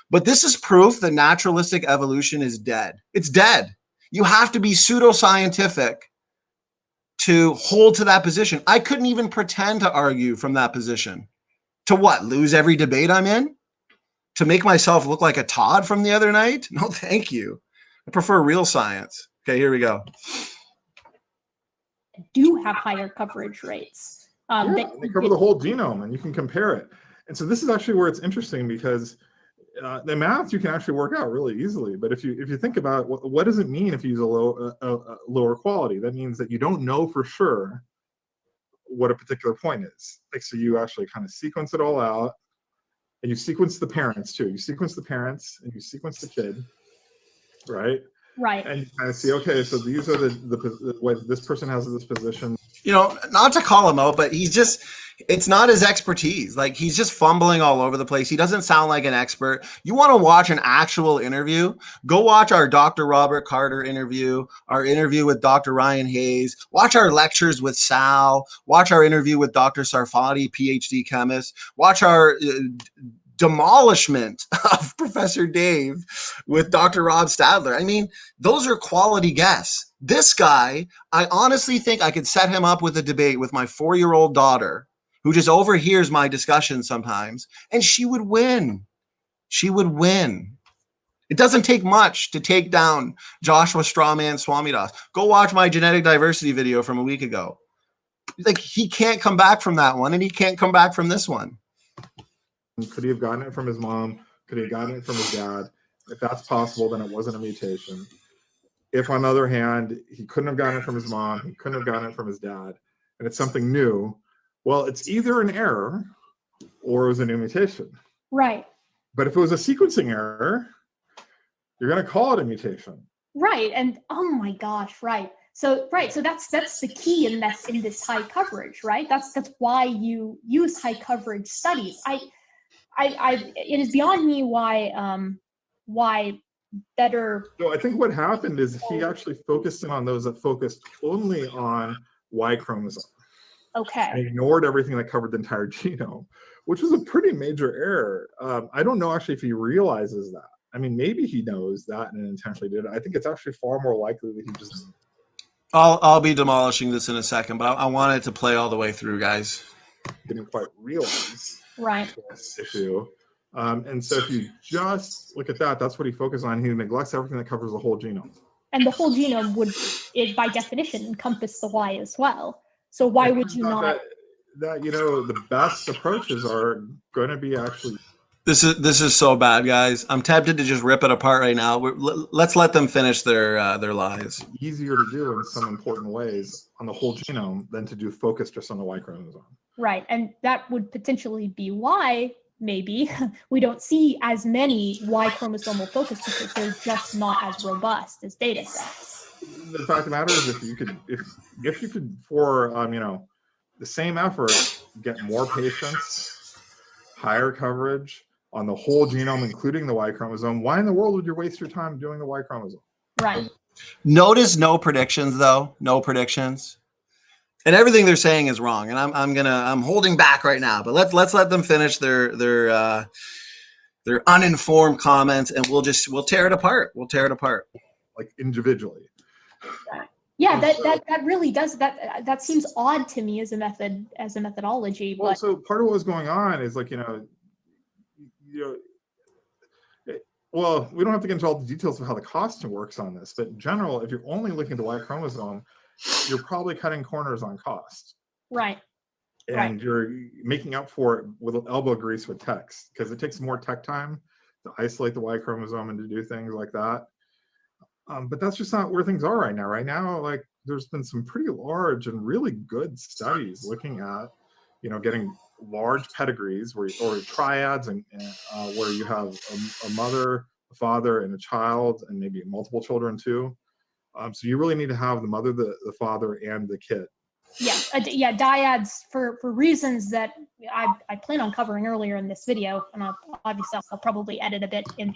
but this is proof that naturalistic evolution is dead. It's dead. You have to be pseudoscientific to hold to that position. I couldn't even pretend to argue from that position. To what? Lose every debate I'm in? To make myself look like a Todd from the other night? No, thank you. I prefer real science. Okay, here we go. do have higher coverage rates. They cover the whole genome, and you can compare it. And so this is actually where it's interesting, because the math you can actually work out really easily. But if you think about what does it mean if you use a lower quality? That means that you don't know for sure what a particular point is. Like, so you actually kind of sequence it all out, and you sequence the parents too. You sequence the parents and you sequence the kid, right? Right. And you kind of see, okay, so these are the what this person has in this position. You know, not to call him out, but it's not his expertise. Like, he's just fumbling all over the place. He doesn't sound like an expert. You want to watch an actual interview? Go watch our Dr. Robert Carter interview, our interview with Dr. Ryan Hayes, watch our lectures with Sal, watch our interview with Dr. Sarfati, PhD chemist, watch our demolishment of Professor Dave with Dr. Rob Stadler. I mean, those are quality guests. This guy, I honestly think I could set him up with a debate with my 4-year-old daughter, who just overhears my discussion sometimes, and she would win. She would win. It doesn't take much to take down Joshua Strawman Swamidass. Go watch my genetic diversity video from a week ago. Like, he can't come back from that one, and he can't come back from this one. Could he have gotten it from his mom? Could he have gotten it from his dad? If that's possible, then it wasn't a mutation. If, on the other hand, he couldn't have gotten it from his mom, he couldn't have gotten it from his dad, and it's something new, well, it's either an error or it was a new mutation. Right. But if it was a sequencing error, you're going to call it a mutation. Right. And oh my gosh, right. So that's the key in this high coverage, right? That's why you use high coverage studies. It is beyond me why better. So I think what happened is he actually focused in on those that focused only on Y chromosome. Okay. And ignored everything that covered the entire genome, which was a pretty major error. I don't know actually if he realizes that. I mean, maybe he knows that and intentionally did it. I think it's actually far more likely that he just. I'll be demolishing this in a second, but I wanted to play all the way through, guys. Didn't quite realize this issue. And so if you just look at that, that's what he focuses on. He neglects everything that covers the whole genome. And the whole genome would, by definition, encompass the Y as well. So why would you not? That the best approaches are going to be actually. This is so bad, guys. I'm tempted to just rip it apart right now. Let's let them finish their lies. Easier to do in some important ways on the whole genome than to do focus just on the Y chromosome. Right, and that would potentially be why maybe we don't see as many Y chromosomal focus because they're just not as robust as data sets. The fact of the matter is, if you could for the same effort get more patients, higher coverage on the whole genome, including the Y chromosome, why in the world would you waste your time doing the Y chromosome? Right. Notice no predictions, though. No predictions. And everything they're saying is wrong. And I'm holding back right now. But let's let them finish their uninformed comments, and we'll tear it apart. We'll tear it apart. Like individually. Yeah, that really does that seems odd to me as a methodology. Well, but so part of what was going on is well, we don't have to get into all the details of how the costing works on this, but in general, if you're only looking at the Y chromosome, you're probably cutting corners on cost. Right. And you're making up for it with elbow grease with text, because it takes more tech time to isolate the Y chromosome and to do things like that. But that's just not where things are right now. Right now, like, there's been some pretty large and really good studies looking at, getting large pedigrees or triads and where you have a mother, a father, and a child, and maybe multiple children too. So you really need to have the mother, the father, and the kid. Yeah, dyads for reasons that I plan on covering earlier in this video, and I'll probably edit a bit in.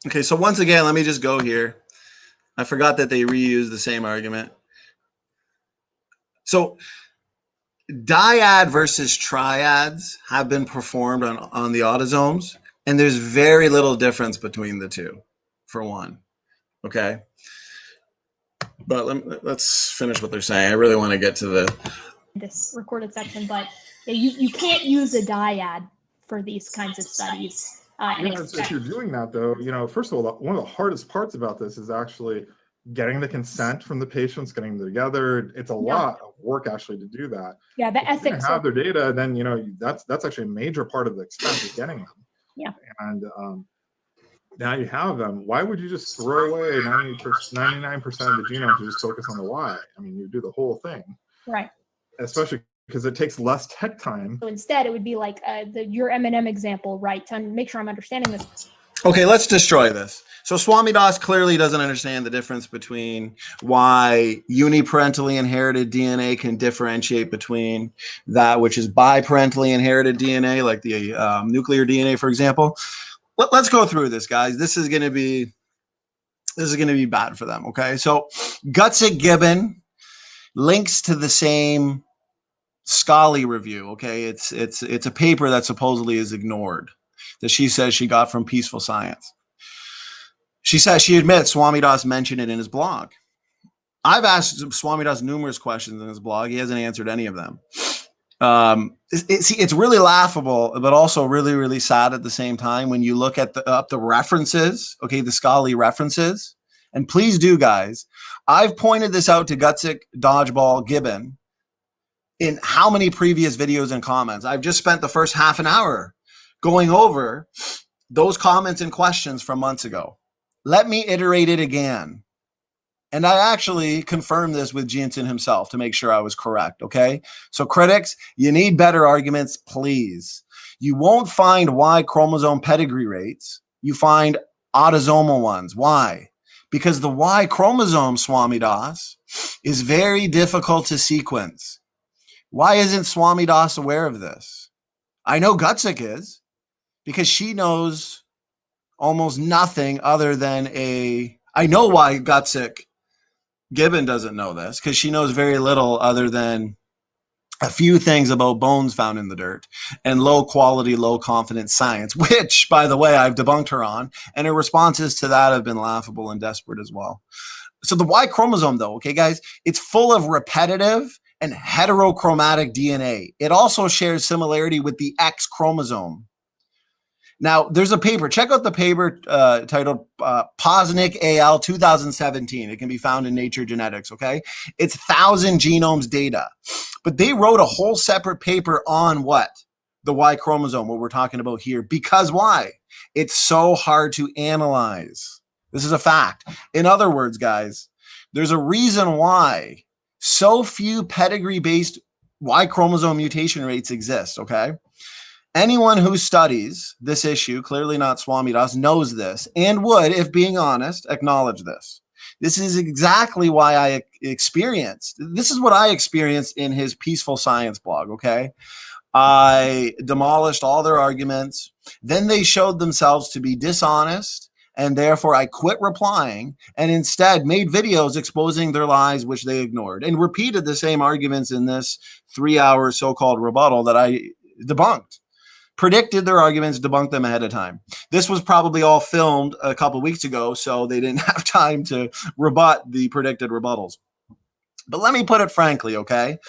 Okay, so once again, let me just go here. I forgot that they reused the same argument. So dyad versus triads have been performed on the autosomes, and there's very little difference between the two, for one. Okay? But let's finish what they're saying. I really want to get to this recorded section, but you can't use a dyad for these kinds of studies. So if you're doing that, though, first of all, one of the hardest parts about this is actually getting the consent from the patients, getting them together. It's a lot of work actually to do that. Yeah, the If you're ethics gonna have their data, then that's actually a major part of the expense is getting them. Yeah. And now you have them. Why would you just throw away 99% of the genome to just focus on the Y? I mean, you do the whole thing. Right. Especially because it takes less tech time. So instead, it would be like your M&M example, right? To make sure I'm understanding this. Okay, let's destroy this. So Swamidass clearly doesn't understand the difference between why uniparentally inherited DNA can differentiate between that which is biparentally inherited DNA, like the nuclear DNA, for example. Let's go through this, guys. This is going to be bad for them. Okay, so Gutsick Gibbon links to the same Scully review. Okay, it's a paper that supposedly is ignored, that she says she got from Peaceful Science. She says she admits Swamidass mentioned it in his blog. I've asked Swamidass numerous questions in his blog. He hasn't answered any of them. It's really laughable, but also really, really sad at the same time when you look at the references, okay, the Scully references. And please do, guys. I've pointed this out to Gutsick Dodgeball Gibbon in how many previous videos and comments. I've just spent the first half an hour going over those comments and questions from months ago. Let me iterate it again. And I actually confirmed this with Jensen himself to make sure I was correct, okay? So critics, you need better arguments, please. You won't find Y chromosome pedigree rates. You find autosomal ones. Why? Because the Y chromosome, Swamidass, is very difficult to sequence. Why isn't Swamidass aware of this? I know Gutsick is, because she knows almost nothing other than I know why Gutsick Gibbon doesn't know this, because she knows very little other than a few things about bones found in the dirt and low quality, low confidence science, which, by the way, I've debunked her on, and her responses to that have been laughable and desperate as well. So the Y chromosome, though, okay, guys, it's full of repetitive and heterochromatic DNA. It also shares similarity with the X chromosome. Now, there's a paper. Check out the paper titled Posnick al. 2017. It can be found in Nature Genetics, okay? It's 1,000 genomes data. But they wrote a whole separate paper on what? The Y chromosome, what we're talking about here. Because why? It's so hard to analyze. This is a fact. In other words, guys, there's a reason why so few pedigree-based Y chromosome mutation rates exist, okay? Anyone who studies this issue, clearly not Swamidass, knows this and would, if being honest, acknowledge this. This is exactly why I experienced. This is what I experienced in his Peaceful Science blog, okay? I demolished all their arguments. Then they showed themselves to be dishonest, and therefore I quit replying and instead made videos exposing their lies, which they ignored, and repeated the same arguments in this 3-hour so-called rebuttal that I debunked. Predicted their arguments, debunked them ahead of time. This was probably all filmed a couple weeks ago, so they didn't have time to rebut the predicted rebuttals. But let me put it frankly, okay?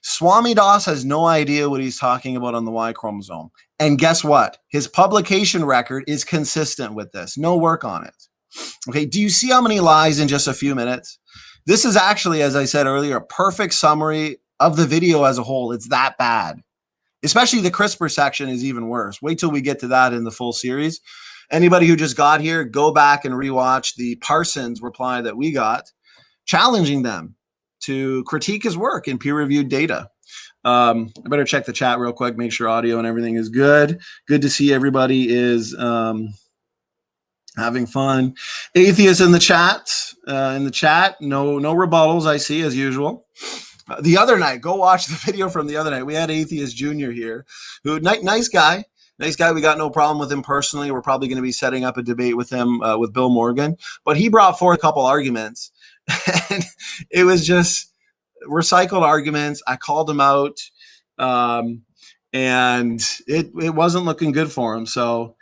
Swamidass has no idea what he's talking about on the Y chromosome. And guess what? His publication record is consistent with this. No work on it. Okay, do you see how many lies in just a few minutes? This is actually, as I said earlier, a perfect summary of the video as a whole. It's that bad. Especially the CRISPR section is even worse. Wait till we get to that in the full series. Anybody who just got here, go back and rewatch the Parsons reply that we got, challenging them to critique his work in peer-reviewed data. I better check the chat real quick, make sure audio and everything is good. Good to see everybody is having fun. Atheists in the chat. No rebuttals, I see, as usual. The other night, go watch the video from the other night. We had Atheist Jr. here, who nice guy. Nice guy. We got no problem with him personally. We're probably going to be setting up a debate with him, with Bill Morgan. But he brought forth a couple arguments, and it was just recycled arguments. I called him out, and it wasn't looking good for him. So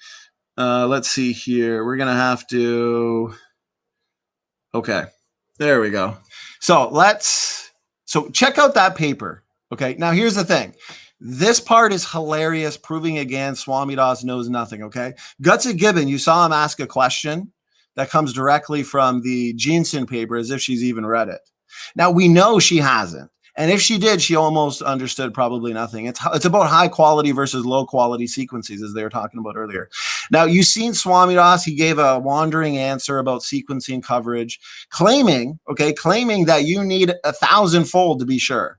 let's see here. We're going to have to. Okay, there we go. So check out that paper. Okay, now here's the thing. This part is hilarious, proving again Swamidass knows nothing, okay? Gutsick Gibbon, you saw him ask a question that comes directly from the Jensen paper, as if she's even read it. Now, we know she hasn't. And if she did, she almost understood probably nothing. It's about high quality versus low quality sequences, as they were talking about earlier. Now, you've seen Swamidass. He gave a wandering answer about sequencing coverage, claiming that you need 1,000-fold to be sure.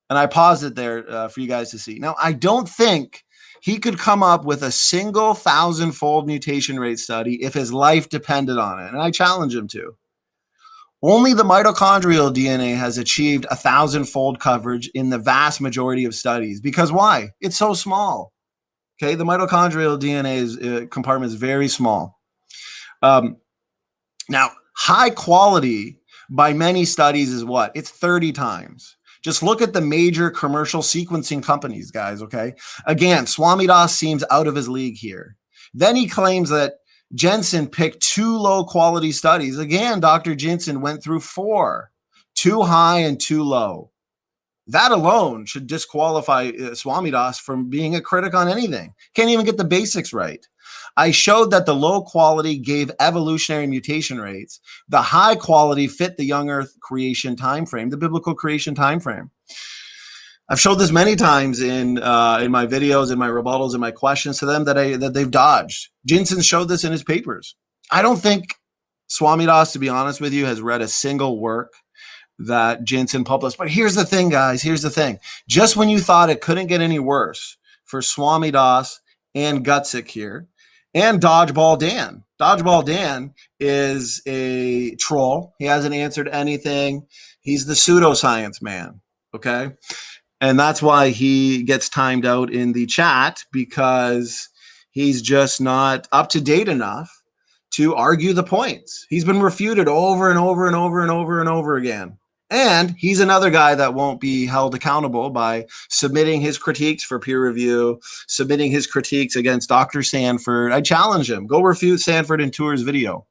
And I paused it there for you guys to see. Now, I don't think he could come up with a single 1,000-fold mutation rate study if his life depended on it. And I challenge him to. Only the mitochondrial DNA has achieved 1,000-fold coverage in the vast majority of studies. Because why? It's so small. Okay, the mitochondrial DNA compartment is very small. Now, high quality by many studies is what? It's 30 times. Just look at the major commercial sequencing companies, guys, okay? Again, Swamidass seems out of his league here. Then he claims that Jensen picked 2 low-quality studies. Again, Dr. Jensen went through 4, 2 high and 2 low. That alone should disqualify Swamidass from being a critic on anything. Can't even get the basics right. I showed that the low quality gave evolutionary mutation rates. The high quality fit the young Earth creation time frame, the biblical creation time frame. I've showed this many times in my videos, in my rebuttals, in my questions to them that they've dodged. Jensen showed this in his papers. I don't think Swamidass, to be honest with you, has read a single work that Jensen published. But here's the thing, guys. Here's the thing. Just when you thought it couldn't get any worse for Swamidass and Gutsick here, and Dodgeball Dan. Dodgeball Dan is a troll. He hasn't answered anything. He's the pseudoscience man, okay? And that's why he gets timed out in the chat, because he's just not up to date enough to argue the points. He's been refuted over and over and over and over and over again. And he's another guy that won't be held accountable by submitting his critiques for peer review, submitting his critiques against Dr. Sanford. I challenge him. Go refute Sanford and Tour's video.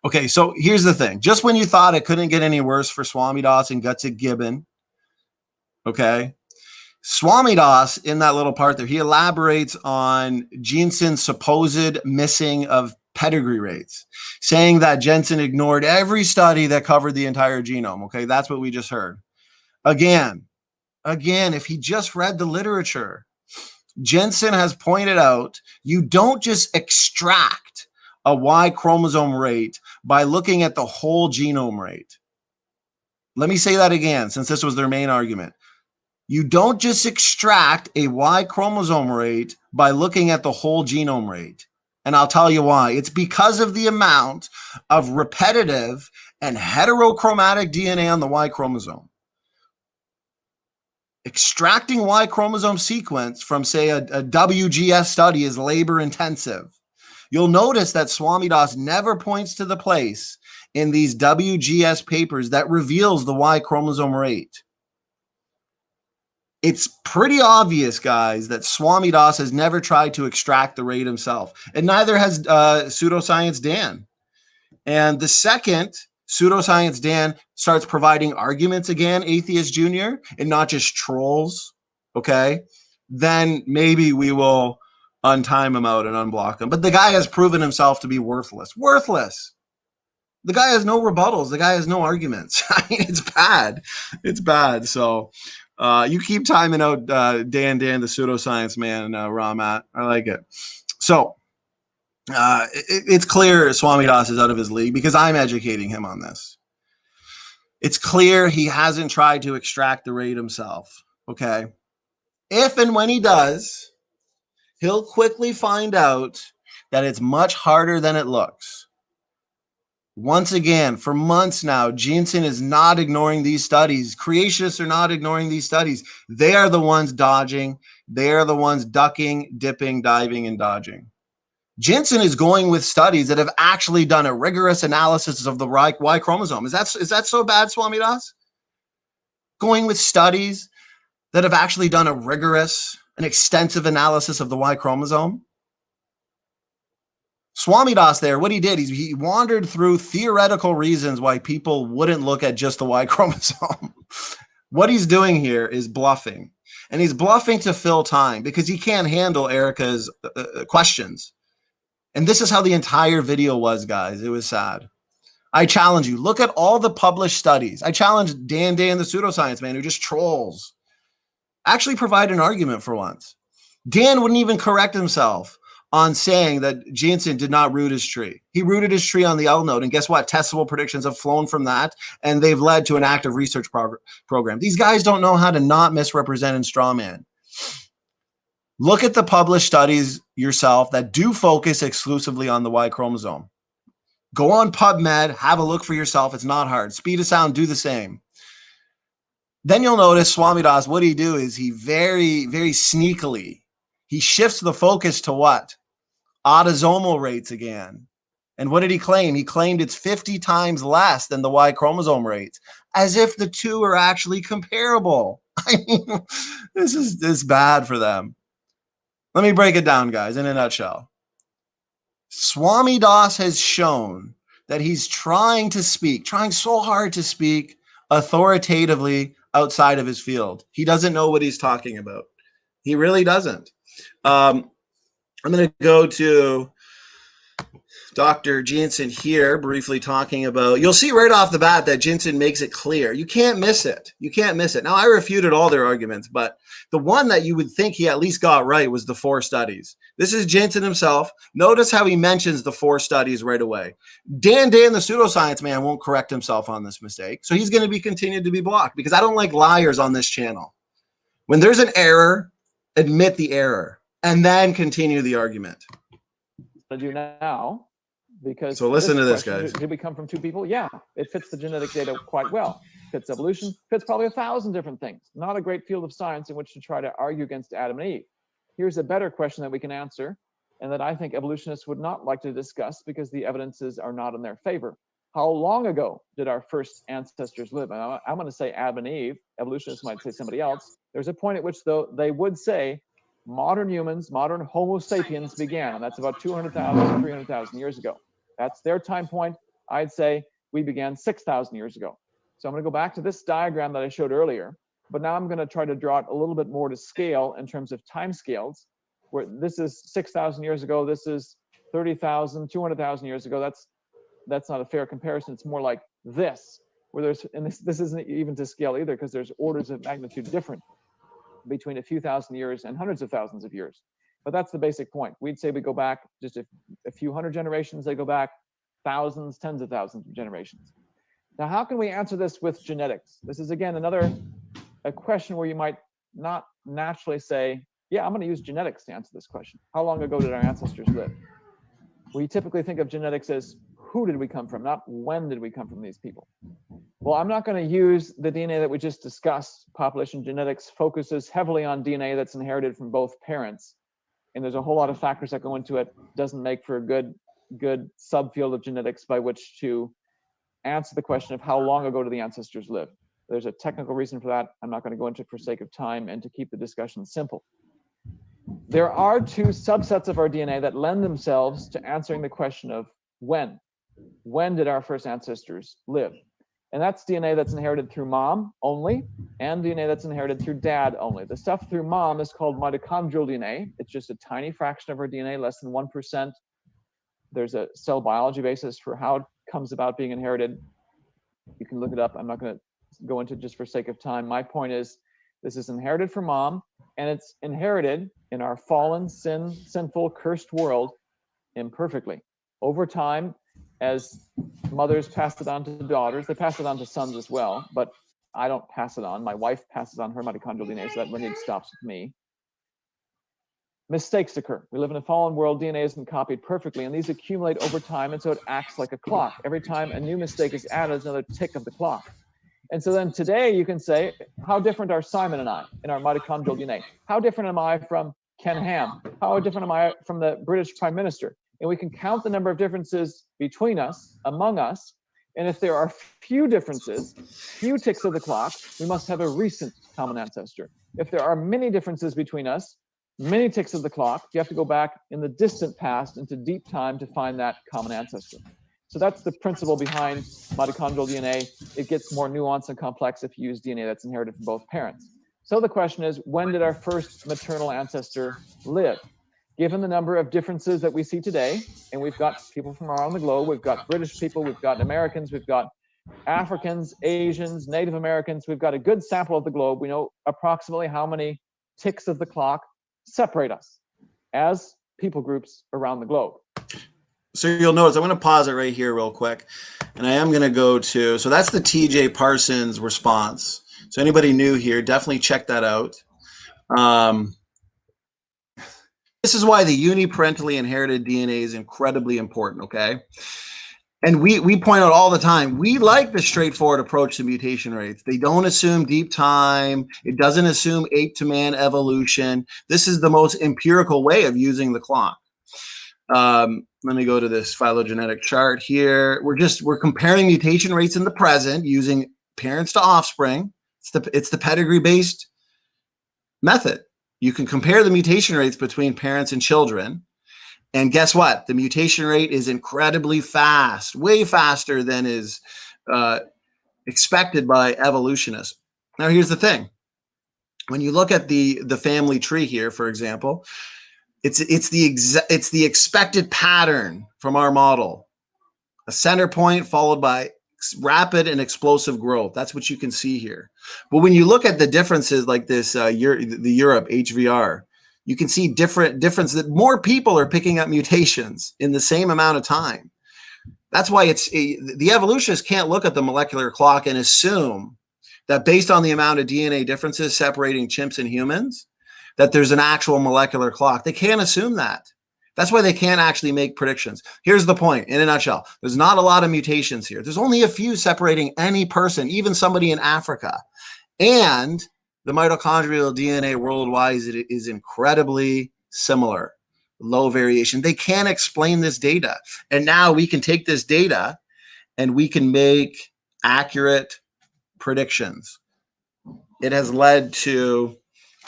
Okay, so here's the thing. Just when you thought it couldn't get any worse for Swamidass and Gutsick Gibbon, okay, Swamidass, in that little part there, he elaborates on Jensen's supposed missing of pedigree rates, saying that Jensen ignored every study that covered the entire genome. Okay, that's what we just heard. Again, if he just read the literature, Jensen has pointed out you don't just extract a Y chromosome rate by looking at the whole genome rate. Let me say that again, since this was their main argument. You don't just extract a Y chromosome rate by looking at the whole genome rate. And I'll tell you why. It's because of the amount of repetitive and heterochromatic DNA on the Y chromosome. Extracting Y chromosome sequence from, say, a WGS study is labor intensive. You'll notice that Swamidass never points to the place in these WGS papers that reveals the Y chromosome rate. It's pretty obvious, guys, that Swamidass has never tried to extract the rate himself, and neither has Pseudoscience Dan. And the second Pseudoscience Dan starts providing arguments again, Atheist Junior, and not just trolls, okay, then maybe we will untime him out and unblock him. But the guy has proven himself to be worthless. Worthless. The guy has no rebuttals. The guy has no arguments. I mean, it's bad. It's bad. So you keep timing out Dan, the pseudoscience man, Ramat. I like it. So it's clear Swamidass is out of his league because I'm educating him on this. It's clear he hasn't tried to extract the rate himself. Okay. If and when he does, he'll quickly find out that it's much harder than it looks. Once again, for months now, Jensen is not ignoring these studies. Creationists are not ignoring these studies. They are the ones dodging. They are the ones ducking, dipping, diving, and dodging. Jensen is going with studies that have actually done a rigorous analysis of the Y chromosome. Is that so bad, Swamidass? Going with studies that have actually done a rigorous and extensive analysis of the Y chromosome? Swamidass there, what he did, he wandered through theoretical reasons why people wouldn't look at just the Y chromosome. What he's doing here is bluffing. And he's bluffing to fill time because he can't handle Erica's questions. And this is how the entire video was, guys. It was sad. I challenge you. Look at all the published studies. I challenge Dan the pseudoscience man who just trolls. Actually provide an argument for once. Dan wouldn't even correct himself on saying that Jensen did not root his tree. He rooted his tree on the L node. And guess what? Testable predictions have flown from that, and they've led to an active research program. These guys don't know how to not misrepresent in Strawman. Look at the published studies yourself that do focus exclusively on the Y chromosome. Go on PubMed, have a look for yourself. It's not hard. Speed of Sound, do the same. Then you'll notice Swamidass, what he do is he very, very sneakily, he shifts the focus to what? Autosomal rates again. And what did he claim? He claimed it's 50 times less than the Y chromosome rates, as if the two are actually comparable. I mean, this is bad for them. Let me break it down, guys, in a nutshell. Swamidass has shown that he's trying so hard to speak authoritatively outside of his field. He doesn't know what he's talking about. He really doesn't. I'm going to go to Dr. Jensen here, briefly talking about, you'll see right off the bat that Jensen makes it clear. You can't miss it. You can't miss it. Now, I refuted all their arguments, but the one that you would think he at least got right was the 4 studies. This is Jensen himself. Notice how he mentions the 4 studies right away. Dan the pseudoscience man won't correct himself on this mistake, so he's going to be continued to be blocked because I don't like liars on this channel. When there's an error, admit the error and then continue the argument. To do now. Because so listen to this, guys. Did we come from 2 people? Yeah, it fits the genetic data quite well. Fits evolution, fits probably 1,000 different things. Not a great field of science in which to try to argue against Adam and Eve. Here's a better question that we can answer, and that I think evolutionists would not like to discuss because the evidences are not in their favor. How long ago did our first ancestors live? And I'm going to say Adam and Eve. Evolutionists might say somebody else. There's a point at which, though, they would say modern humans, modern Homo sapiens began, and that's about 200,000, 300,000 years ago. That's their time point. I'd say we began 6,000 years ago. So I'm going to go back to this diagram that I showed earlier, but now I'm going to try to draw it a little bit more to scale in terms of time scales, where this is 6,000 years ago, this is 30,000, 200,000 years ago. That's not a fair comparison. It's more like this, where there's, and this isn't even to scale either, because there's orders of magnitude different between a few thousand years and hundreds of thousands of years. But that's the basic point. We'd say we go back just a few hundred generations. They go back thousands, tens of thousands of generations. Now, how can we answer this with genetics? This is, again, a question where you might not naturally say, yeah, I'm going to use genetics to answer this question. How long ago did our ancestors live? We typically think of genetics as who did we come from, not when did we come from these people. Well, I'm not going to use the DNA that we just discussed. Population genetics focuses heavily on DNA that's inherited from both parents. And there's a whole lot of factors that go into it. Doesn't make for a good subfield of genetics by which to answer the question of how long ago do the ancestors live. There's a technical reason for that. I'm not going to go into it for sake of time and to keep the discussion simple. There are 2 subsets of our DNA that lend themselves to answering the question of when. When did our first ancestors live? And that's DNA that's inherited through mom only, and DNA that's inherited through dad only. The stuff through mom is called mitochondrial DNA. It's just a tiny fraction of our DNA, less than 1%. There's a cell biology basis for how it comes about being inherited. You can look it up. I'm not going to go into it just for sake of time. My point is, this is inherited from mom, and it's inherited in our fallen, sinful, cursed world imperfectly. Over time, as mothers pass it on to daughters, they pass it on to sons as well, but I don't pass it on. My wife passes on her mitochondrial DNA, so that lineage stops with me. Mistakes occur. We live in a fallen world. DNA isn't copied perfectly, and these accumulate over time, and so it acts like a clock. Every time a new mistake is added, there's another tick of the clock. And so then today you can say, how different are Simon and I in our mitochondrial DNA? How different am I from Ken Ham? How different am I from the British Prime Minister? And we can count the number of differences between us, among us. And if there are few differences, few ticks of the clock, we must have a recent common ancestor. If there are many differences between us, many ticks of the clock, you have to go back in the distant past into deep time to find that common ancestor. So that's the principle behind mitochondrial DNA. It gets more nuanced and complex if you use DNA that's inherited from both parents. So the question is, when did our first maternal ancestor live? given the number of differences that we see today, and we've got people from around the globe, we've got British people, we've got Americans, we've got Africans, Asians, Native Americans, we've got a good sample of the globe. We know approximately how many ticks of the clock separate us as people groups around the globe. So you'll notice, I'm going to pause it right here real quick. And I am going to go to, so that's the TJ Parsons response. So anybody new here, definitely check that out. This is why the uniparentally inherited DNA is incredibly important, okay? And we point out all the time, we like the straightforward approach to mutation rates. They don't assume deep time. It doesn't assume ape-to-man evolution. This is the most empirical way of using the clock. Let me go to this phylogenetic chart here. We're comparing mutation rates in the present using parents to offspring. It's the pedigree-based method. You can compare the mutation rates between parents and children. And guess what? The mutation rate is incredibly fast, way faster than is expected by evolutionists. Now, here's the thing. When you look at the family tree here, for example, it's the expected pattern from our model. A center point followed by rapid and explosive growth. That's what you can see here. But when you look at the differences like this, the Europe HVR, you can see difference that more people are picking up mutations in the same amount of time. That's why the evolutionists can't look at the molecular clock and assume that based on the amount of DNA differences separating chimps and humans, that there's an actual molecular clock. They can't assume that. That's why they can't actually make predictions. Here's the point in a nutshell. There's not a lot of mutations here. There's only a few separating any person, even somebody in Africa. And the mitochondrial DNA worldwide is incredibly similar, low variation. They can't explain this data. And now we can take this data and we can make accurate predictions. It has led to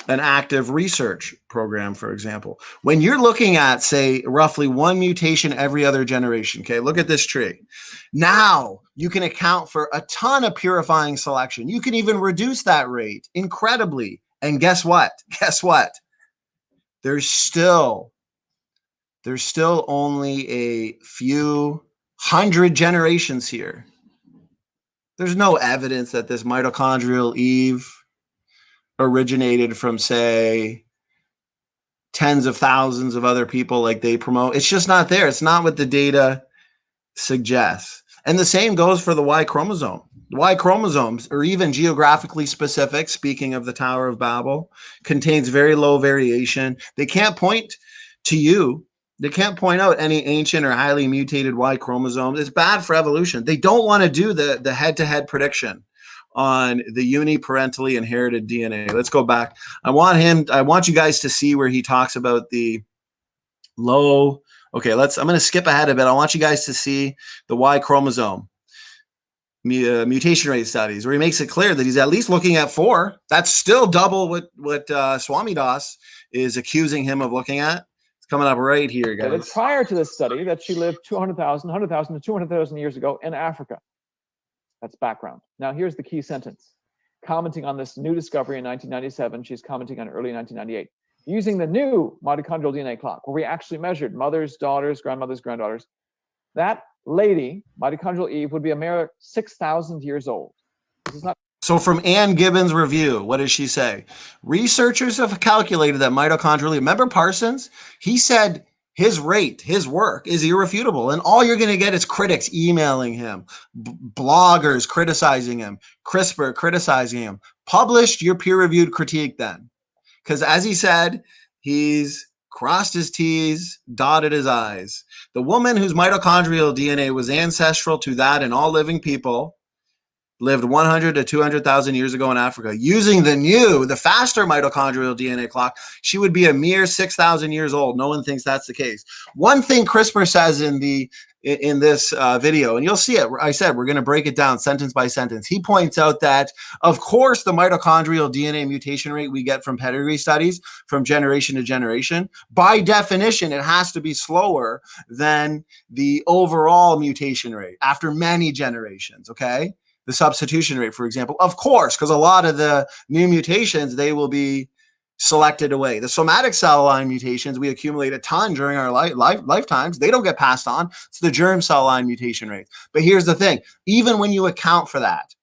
an active research program, for example. When you're looking at, say, roughly one mutation every other generation, okay, look at this tree. Now you can account for a ton of purifying selection. You can even reduce that rate incredibly. And guess what? Guess what? There's still only a few hundred generations here. There's no evidence that this mitochondrial Eve originated from, say, tens of thousands of other people like they promote. It's just not there. It's not what the data suggests. And the same goes for the Y chromosome. Y chromosomes are even geographically specific. Speaking of the Tower of Babel, contains very low variation. They can't point to you. They can't point out any ancient or highly mutated Y chromosomes. It's bad for evolution. They don't want to do the head-to-head prediction on the uniparentally inherited DNA. Let's go back. I want you guys to see where he talks about the low. Okay, I'm going to skip ahead a bit. I want you guys to see the Y chromosome mutation rate studies, where he makes it clear that he's at least looking at 4. That's still double what Swamidass is accusing him of looking at. It's coming up right here, guys. It's prior to this study that she lived 100,000 to 200,000 years ago in Africa. That's background. Now, here's the key sentence. Commenting on this new discovery in 1997, she's commenting on early 1998. Using the new mitochondrial DNA clock, where we actually measured mothers, daughters, grandmothers, granddaughters, that lady, mitochondrial Eve, would be a mere 6,000 years old. This is not. So from Ann Gibbon's review, what does she say? Researchers have calculated that mitochondrial, remember Parsons? He said his work is irrefutable. And all you're going to get is critics emailing him, bloggers criticizing him, CRISPR criticizing him. Published your peer-reviewed critique then. Because as he said, he's crossed his T's, dotted his I's. The woman whose mitochondrial DNA was ancestral to that in all living people lived 100 to 200,000 years ago in Africa. Using the faster mitochondrial DNA clock, she would be a mere 6,000 years old. No one thinks that's the case. One thing CRISPR says in this video, and you'll see it, I said we're going to break it down sentence by sentence. He points out that, of course, the mitochondrial DNA mutation rate we get from pedigree studies from generation to generation, by definition, it has to be slower than the overall mutation rate after many generations, okay? The substitution rate, for example, of course, because a lot of the new mutations, they will be selected away. The somatic cell line mutations, we accumulate a ton during our lifetimes. They don't get passed on. It's the germ cell line mutation rate. But here's the thing. Even when you account for that,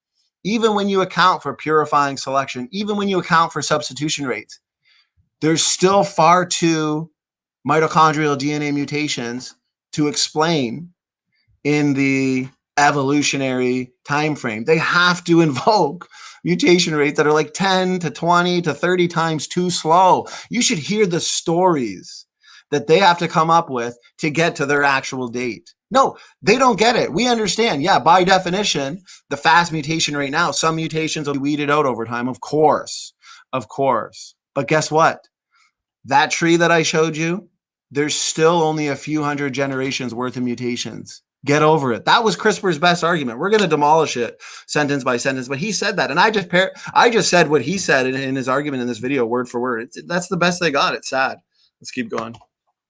even when you account for purifying selection, even when you account for substitution rates, there's still far too mitochondrial DNA mutations to explain in the evolutionary time frame. They have to invoke mutation rates that are like 10 to 20 to 30 times too slow. You should hear the stories that they have to come up with to get to their actual date. No, they don't get it. We understand. Yeah, by definition, the fast mutation rate now, some mutations will be weeded out over time, of course. But guess what? That tree that I showed you, there's still only a few hundred generations worth of mutations. Get over it. That was CRISPR's best argument. We're going to demolish it sentence by sentence, but he said that. And I just said what he said in his argument in this video, word for word. That's the best they got. It's sad. Let's keep going.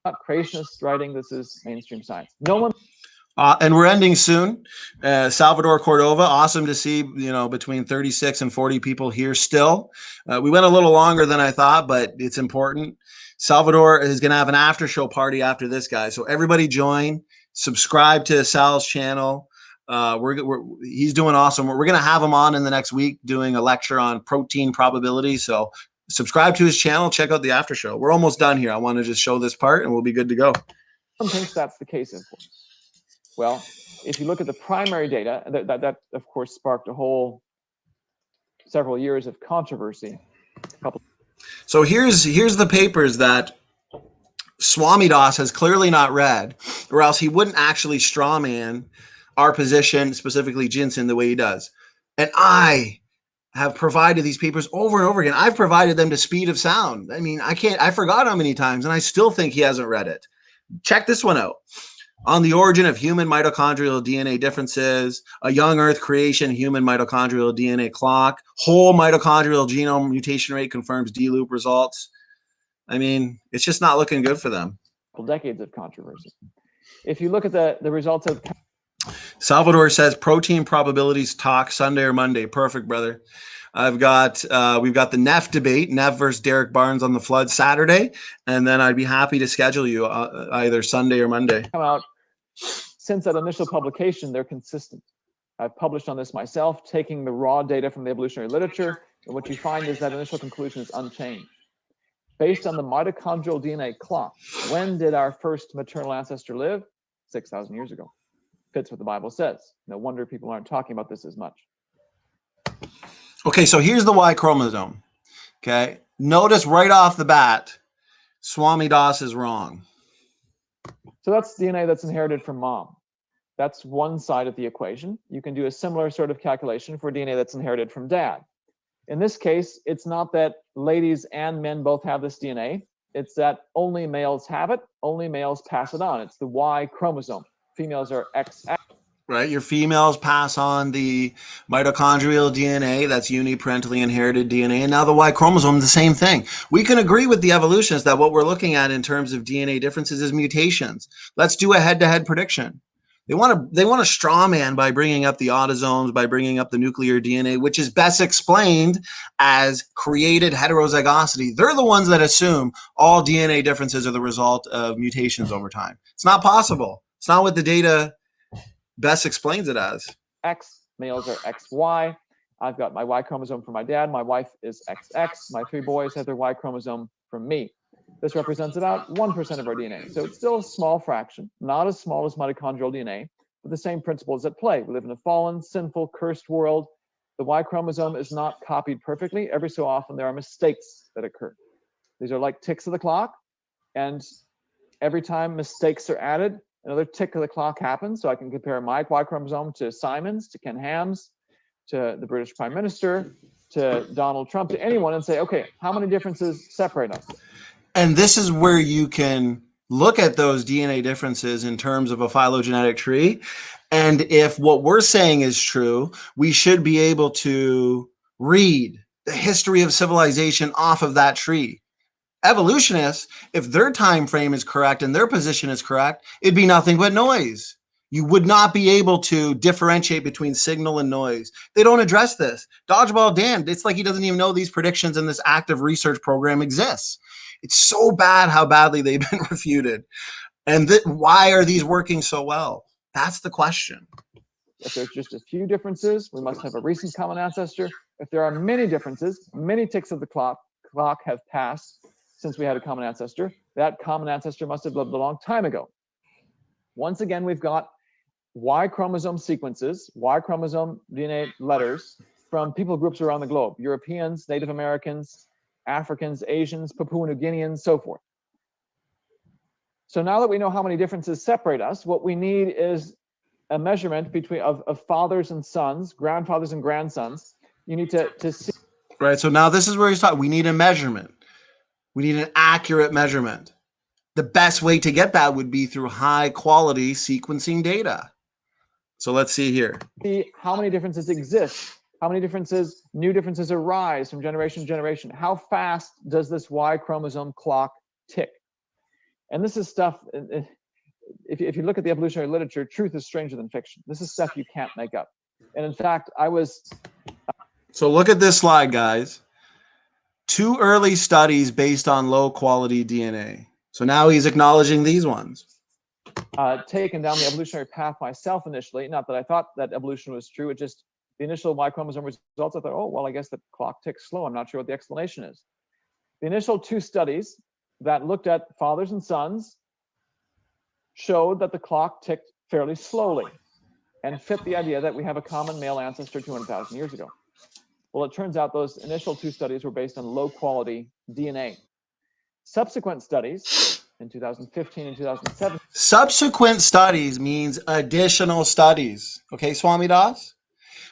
Not creationist writing. This is mainstream science. No one. And we're ending soon. Salvador Cordova, awesome to see, between 36 and 40 people here still. We went a little longer than I thought, but it's important. Salvador is going to have an after show party after this, guy. So everybody join, subscribe to Sal's channel. He's doing awesome. We're going to have him on in the next week doing a lecture on protein probability. So subscribe to his channel. Check out the after show. We're almost done here. I want to just show this part and we'll be good to go. One thinks that's the case, of course. Well, if you look at the primary data, that of course sparked a whole several years of controversy. So here's the papers that Swamidass has clearly not read, or else he wouldn't actually strawman our position, specifically ginseng, the way he does. And I have provided these papers over and over again. I've provided them to speed of sound. I mean, I forgot how many times, and I still think he hasn't read it. Check this one out. On the origin of human mitochondrial DNA differences, a young earth creation, human mitochondrial DNA clock, whole mitochondrial genome mutation rate confirms D-loop results. I mean, it's just not looking good for them. Decades of controversy. If you look at the results of... Salvador says protein probabilities talk Sunday or Monday. Perfect, brother. We've got the NEFF debate, NEFF versus Derrick Barnes on the Flood Saturday, and then I'd be happy to schedule you either Sunday or Monday. Come out since that initial publication, they're consistent. I've published on this myself, taking the raw data from the evolutionary literature, and what you find is that initial conclusion is unchanged. Based on the mitochondrial DNA clock, when did our first maternal ancestor live? 6,000 years ago. Fits what the Bible says. No wonder people aren't talking about this as much. Okay, so here's the Y chromosome. Okay, notice right off the bat, Swamidass is wrong. So that's DNA that's inherited from mom. That's one side of the equation. You can do a similar sort of calculation for DNA that's inherited from dad. In this case, it's not that ladies and men both have this DNA. It's that only males have it, only males pass it on. It's the Y chromosome. Females are XX. Right, your females pass on the mitochondrial DNA, that's uniparentally inherited DNA, and now the Y chromosome, the same thing. We can agree with the evolutionists that what we're looking at in terms of DNA differences is mutations. Let's do a head-to-head prediction. They want to straw man by bringing up the autosomes, by bringing up the nuclear DNA, which is best explained as created heterozygosity. They're the ones that assume all DNA differences are the result of mutations over time. It's not possible. It's not what the data best explains it as. X, males are XY. I've got my Y chromosome from my dad. My wife is XX. My 3 boys have their Y chromosome from me. This represents about 1% of our DNA. So it's still a small fraction, not as small as mitochondrial DNA, but the same principle is at play. We live in a fallen, sinful, cursed world. The Y chromosome is not copied perfectly. Every so often there are mistakes that occur. These are like ticks of the clock. And every time mistakes are added, another tick of the clock happens. So I can compare my Y chromosome to Simon's, to Ken Ham's, to the British Prime Minister, to Donald Trump, to anyone, and say, okay, how many differences separate us? And this is where you can look at those DNA differences in terms of a phylogenetic tree. And if what we're saying is true, we should be able to read the history of civilization off of that tree. Evolutionists, if their time frame is correct and their position is correct, it'd be nothing but noise. You would not be able to differentiate between signal and noise. They don't address this. Dodgeball Dan, it's like he doesn't even know these predictions in this active research program exists. It's so bad how badly they've been refuted. And why are these working so well? That's the question. If there's just a few differences, we must have a recent common ancestor. If there are many differences, many ticks of the clock have passed since we had a common ancestor. That common ancestor must have lived a long time ago. Once again, we've got Y chromosome sequences, Y chromosome DNA letters from people groups around the globe: Europeans, Native Americans, Africans, Asians, Papua New Guineans, so forth. So now that we know how many differences separate us, what we need is a measurement of fathers and sons, grandfathers and grandsons. You need to see. Right. So now this is where he's talking. We need a measurement. We need an accurate measurement. The best way to get that would be through high quality sequencing data. So let's see here. See how many differences exist, how many new differences arise from generation to generation. How fast does this Y chromosome clock tick? And this is stuff, if you look at the evolutionary literature, truth is stranger than fiction. This is stuff you can't make up. And in fact, So look at this slide, guys. 2 early studies based on low quality DNA. So now he's acknowledging these ones. Taken down the evolutionary path myself initially. Not that I thought that evolution was true. It just, the initial Y chromosome results, I thought, oh, well, I guess the clock ticks slow. I'm not sure what the explanation is. The initial 2 studies that looked at fathers and sons showed that the clock ticked fairly slowly and fit the idea that we have a common male ancestor 200,000 years ago. Well, it turns out those initial 2 studies were based on low quality DNA. Subsequent studies in 2015 and 2007. Subsequent studies means additional studies. Okay, Swamidass?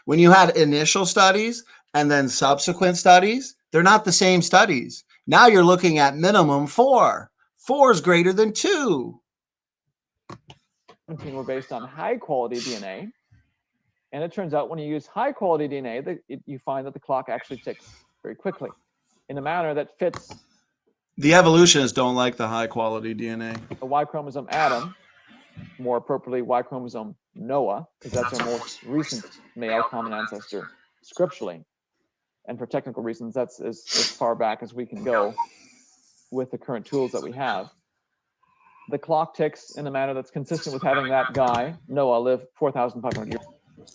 When you had initial studies and then subsequent studies, they're not the same studies. Now you're looking at minimum 4. 4 is greater than 2. Were based on high quality DNA. And it turns out when you use high quality DNA, you find that the clock actually ticks very quickly in a manner that fits. The evolutionists don't like the high quality DNA. A Y chromosome Adam, more appropriately Y chromosome Noah, because that's our most recent male common ancestor scripturally. And for technical reasons, that's as far back as we can go with the current tools that we have. The clock ticks in a manner that's consistent with having that guy, Noah, live 4,500 years.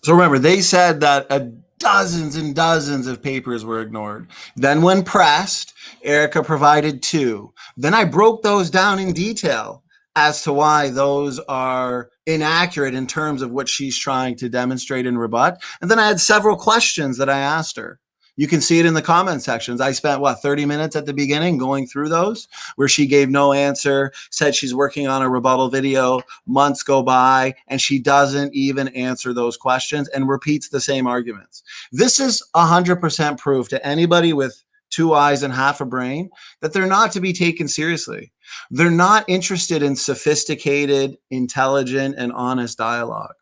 So remember, they said that dozens and dozens of papers were ignored. Then when pressed, Erica provided 2. Then I broke those down in detail as to why those are inaccurate in terms of what she's trying to demonstrate and rebut. And then I had several questions that I asked her. You can see it in the comment sections. I spent, 30 minutes at the beginning going through those where she gave no answer, said she's working on a rebuttal video, months go by, and she doesn't even answer those questions and repeats the same arguments. This is 100% proof to anybody with 2 eyes and half a brain that they're not to be taken seriously. They're not interested in sophisticated, intelligent, and honest dialogue.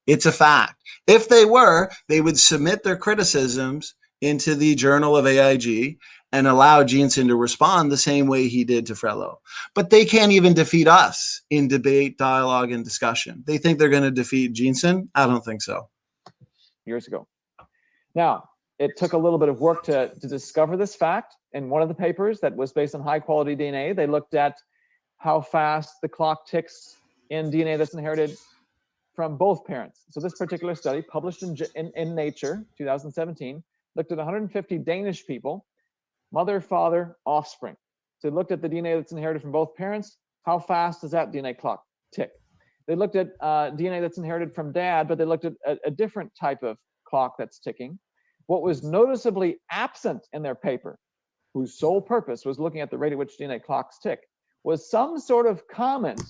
It's a fact. If they were, they would submit their criticisms into the Journal of AIG and allow Jensen to respond the same way he did to Frello. But they can't even defeat us in debate, dialogue, and discussion. They think they're going to defeat Jensen? I don't think so. Years ago. Now, it took a little bit of work to discover this fact. In one of the papers that was based on high quality DNA, they looked at how fast the clock ticks in DNA that's inherited from both parents. So this particular study, published in Nature, 2017, looked at 150 Danish people, mother, father, offspring. So they looked at the DNA that's inherited from both parents. How fast does that DNA clock tick? They looked at DNA that's inherited from dad, but they looked at a different type of clock that's ticking. What was noticeably absent in their paper, whose sole purpose was looking at the rate at which DNA clocks tick, was some sort of comment.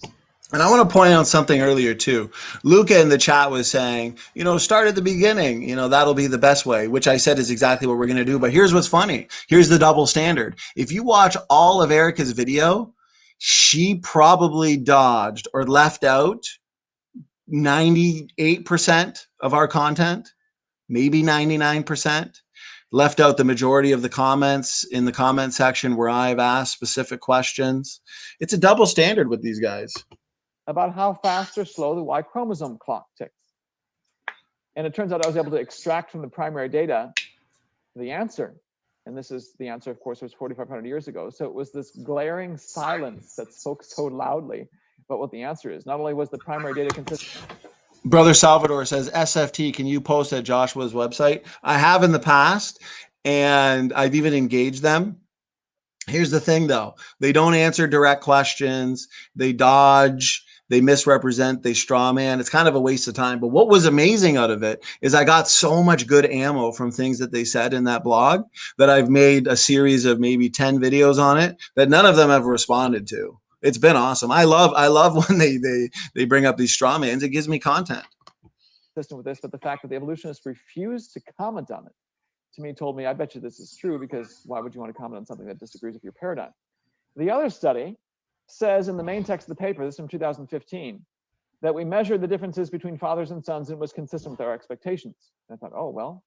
And I want to point out something earlier too. Luca in the chat was saying, start at the beginning, that'll be the best way, which I said is exactly what we're going to do. But here's what's funny. Here's the double standard. If you watch all of Erica's video, she probably dodged or left out 98% of our content, maybe 99%. Left out the majority of the comments in the comment section where I've asked specific questions. It's a double standard with these guys. about how fast or slow the Y chromosome clock ticks. And it turns out I was able to extract from the primary data the answer. And this is the answer, of course, was 4,500 years ago. So it was this glaring silence that spoke so loudly about what the answer is. Not only was the primary data consistent. Brother Salvador says, SFT, can you post at Joshua's website? I have in the past, and I've even engaged them. Here's the thing, though. They don't answer direct questions. They dodge. They misrepresent. They straw man. It's kind of a waste of time. But what was amazing out of it is I got so much good ammo from things that they said in that blog that I've made a series of maybe 10 videos on it that none of them have responded to. It's been awesome. I love when they bring up these straw mans. It gives me content. With this, but the fact that the evolutionists refused to comment on it, to me, told me, I bet you this is true, because why would you want to comment on something that disagrees with your paradigm? The other study says in the main text of the paper, this is from 2015, that we measured the differences between fathers and sons and it was consistent with our expectations. And I thought, oh, well,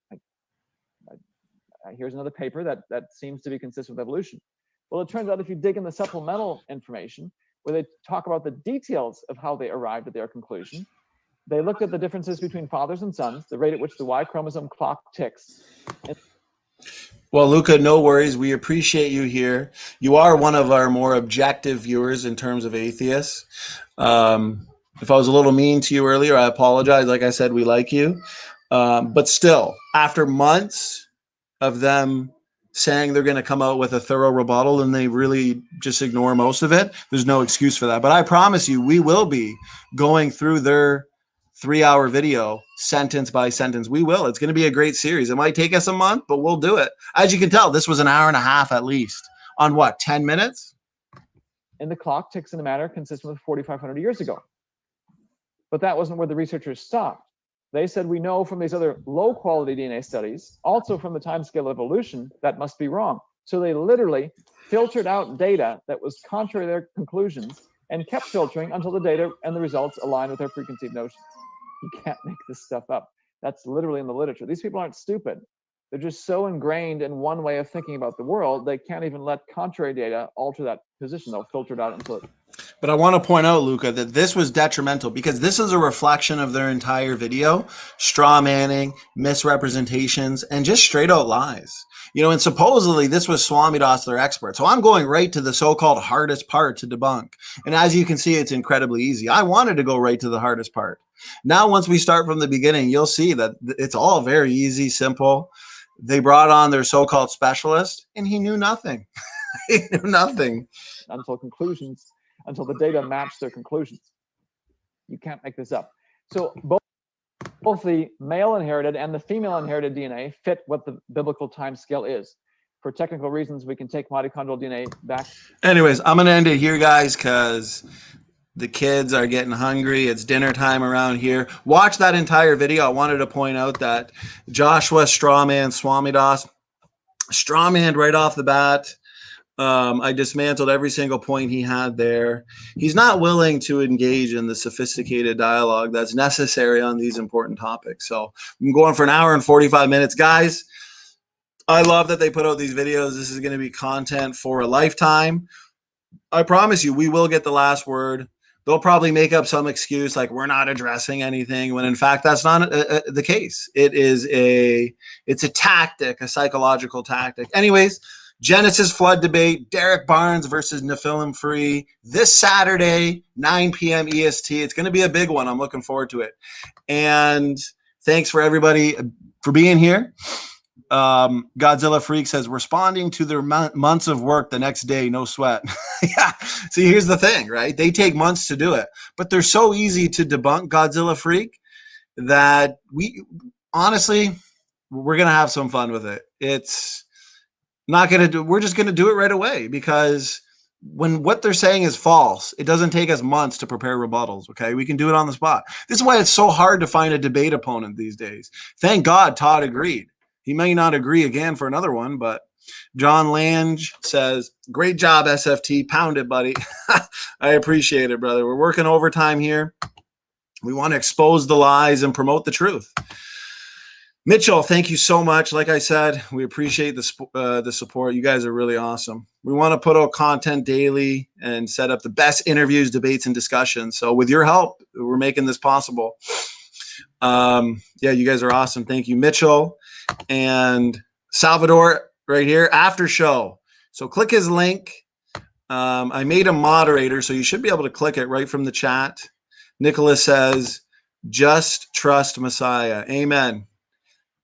here's another paper that seems to be consistent with evolution. Well, it turns out if you dig in the supplemental information, where they talk about the details of how they arrived at their conclusion, they looked at the differences between fathers and sons, the rate at which the Y chromosome clock ticks. Well, Luca, no worries. We appreciate you here. You are one of our more objective viewers in terms of atheists. If I was a little mean to you earlier, I apologize. Like I said, we like you. But still, after months of them saying they're going to come out with a thorough rebuttal and they really just ignore most of it, there's no excuse for that. But I promise you, we will be going through their 3-hour video sentence by sentence. We will. It's going to be a great series. It might take us a month, but we'll do it. As you can tell, this was an hour and a half at least on what, 10 minutes? And the clock ticks in a manner consistent with 4,500 years ago. But that wasn't where the researchers stopped. They said, we know from these other low quality DNA studies, also from the timescale of evolution, that must be wrong. So they literally filtered out data that was contrary to their conclusions and kept filtering until the data and the results align with their preconceived notions. You can't make this stuff up. That's literally in the literature. These people aren't stupid. They're just so ingrained in one way of thinking about the world, they can't even let contrary data alter that position. They'll filter it out until it. But I want to point out, Luca, that this was detrimental because this is a reflection of their entire video, straw manning, misrepresentations, and just straight out lies. You know, and supposedly this was Swamidass, their expert. So I'm going right to the so-called hardest part to debunk. And as you can see, it's incredibly easy. I wanted to go right to the hardest part. Now, once we start from the beginning, you'll see that it's all very easy, simple. They brought on their so-called specialist, and he knew nothing. He knew nothing. Until conclusions, until the data match their conclusions. You can't make this up. So both the male inherited and the female inherited DNA fit what the biblical time scale is. For technical reasons, we can take mitochondrial DNA back. Anyways, I'm going to end it here, guys, because the kids are getting hungry. It's dinner time around here. Watch that entire video. I wanted to point out that Joshua Strawman, Swamidass, Strawman right off the bat. I dismantled every single point he had there. He's not willing to engage in the sophisticated dialogue that's necessary on these important topics. So I'm going for an hour and 45 minutes. Guys, I love that they put out these videos. This is going to be content for a lifetime. I promise you, we will get the last word. They'll probably make up some excuse like we're not addressing anything, when in fact that's not the case. It's a tactic, a psychological tactic. Anyways, Genesis flood debate, Derrick Barnes versus Nephilim Free this Saturday, 9 p.m. EST. It's going to be a big one. I'm looking forward to it. And thanks for everybody for being here. Godzilla Freak says, responding to their months of work the next day, no sweat. Yeah. See, here's the thing, right? They take months to do it, but they're so easy to debunk, Godzilla Freak, that honestly, we're going to have some fun with it. It's not going to do, we're just going to do it right away, because when what they're saying is false, it doesn't take us months to prepare rebuttals. Okay. We can do it on the spot. This is why it's so hard to find a debate opponent these days. Thank God Todd agreed. He may not agree again for another one, but John Lange says, great job, SFT. Pound it, buddy. I appreciate it, brother. We're working overtime here. We want to expose the lies and promote the truth. Mitchell, thank you so much. Like I said, we appreciate the support. You guys are really awesome. We want to put out content daily and set up the best interviews, debates, and discussions. So with your help, we're making this possible. Yeah, you guys are awesome. Thank you, Mitchell. And Salvador right here, after show. So click his link. I made a moderator, so you should be able to click it right from the chat. Nicholas says, just trust Messiah. Amen.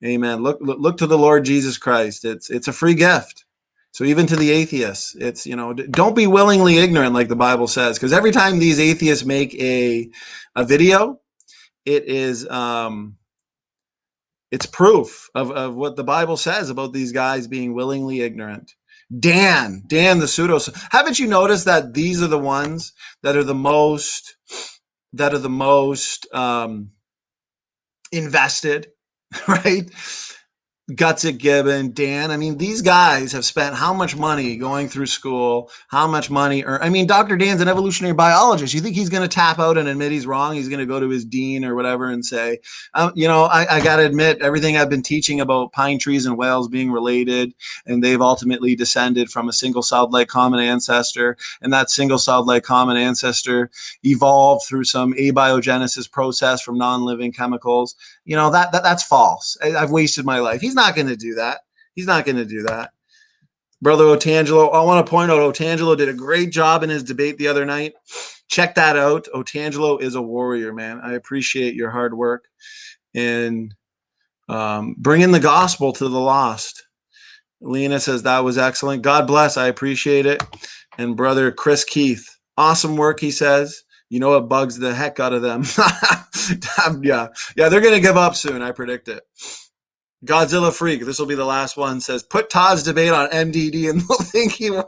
Amen. Look to the Lord Jesus Christ. It's a free gift. So even to the atheists, it's, you know, don't be willingly ignorant, like the Bible says, because every time these atheists make a video, it is it's proof of what the Bible says about these guys being willingly ignorant. Dan the pseudo. Haven't you noticed that these are the ones that are the most invested, right? Gutsick Gibbon, Dan. I mean, these guys have spent how much money going through school, how much money, I mean, Dr. Dan's an evolutionary biologist. You think he's going to tap out and admit he's wrong? He's going to go to his dean or whatever and say, you know, I got to admit, everything I've been teaching about pine trees and whales being related, and they've ultimately descended from a single-celled like common ancestor, and that single-celled like common ancestor evolved through some abiogenesis process from non-living chemicals. You know, that's false. I've wasted my life. He's not going to do that. He's not going to do that. Brother Otangelo, I want to point out Otangelo did a great job in his debate the other night. Check that out. Otangelo is a warrior, man. I appreciate your hard work in bringing the gospel to the lost. Lena says that was excellent. God bless. I appreciate it. And brother Chris Keith, awesome work, he says. You know what bugs the heck out of them. Yeah, they're going to give up soon. I predict it. Godzilla Freak, this will be the last one, says, put Todd's debate on MDD and they'll think he won.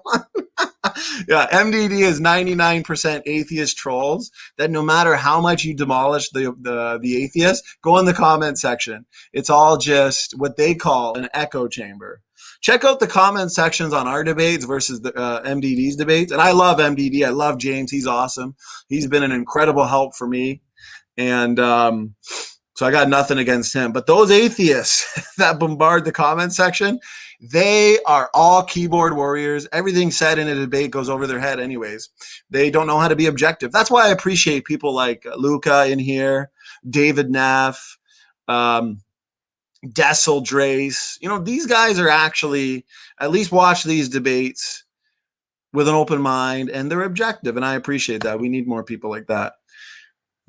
Yeah, MDD is 99% atheist trolls that no matter how much you demolish the atheist, go in the comment section. It's all just what they call an echo chamber. Check out the comment sections on our debates versus the MDD's debates. And I love MDD. I love James. He's awesome. He's been an incredible help for me. And so I got nothing against him. But those atheists that bombard the comment section, they are all keyboard warriors. Everything said in a debate goes over their head anyways. They don't know how to be objective. That's why I appreciate people like Luca in here, David Neff, Dessel Drace. You know, these guys are actually, at least watch these debates with an open mind, and they're objective, and I appreciate that. We need more people like that.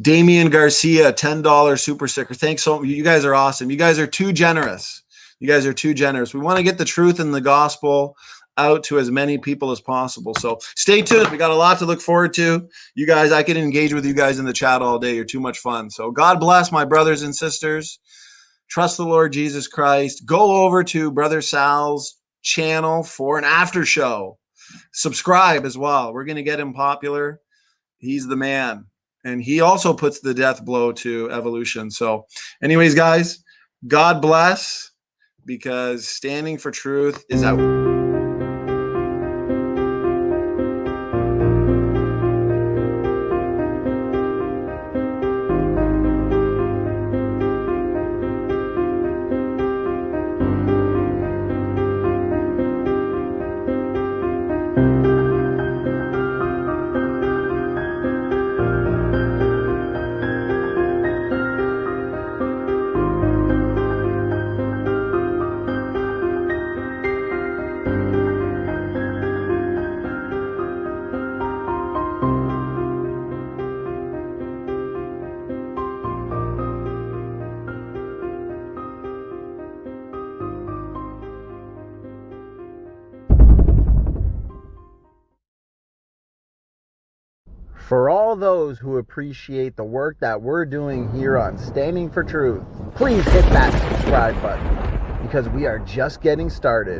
Damian Garcia, $10 super sticker. Thanks so much. You guys are awesome. You guys are too generous. You guys are too generous. We want to get the truth and the gospel out to as many people as possible. So stay tuned. We got a lot to look forward to. You guys, I can engage with you guys in the chat all day. You're too much fun. So God bless my brothers and sisters. Trust the Lord Jesus Christ. Go over to Brother Sal's channel for an after show. Subscribe as well. We're going to get him popular. He's the man. And he also puts the death blow to evolution. So anyways, guys, God bless, because standing for truth is out. For all those who appreciate the work that we're doing here on Standing for Truth, please hit that subscribe button, because we are just getting started.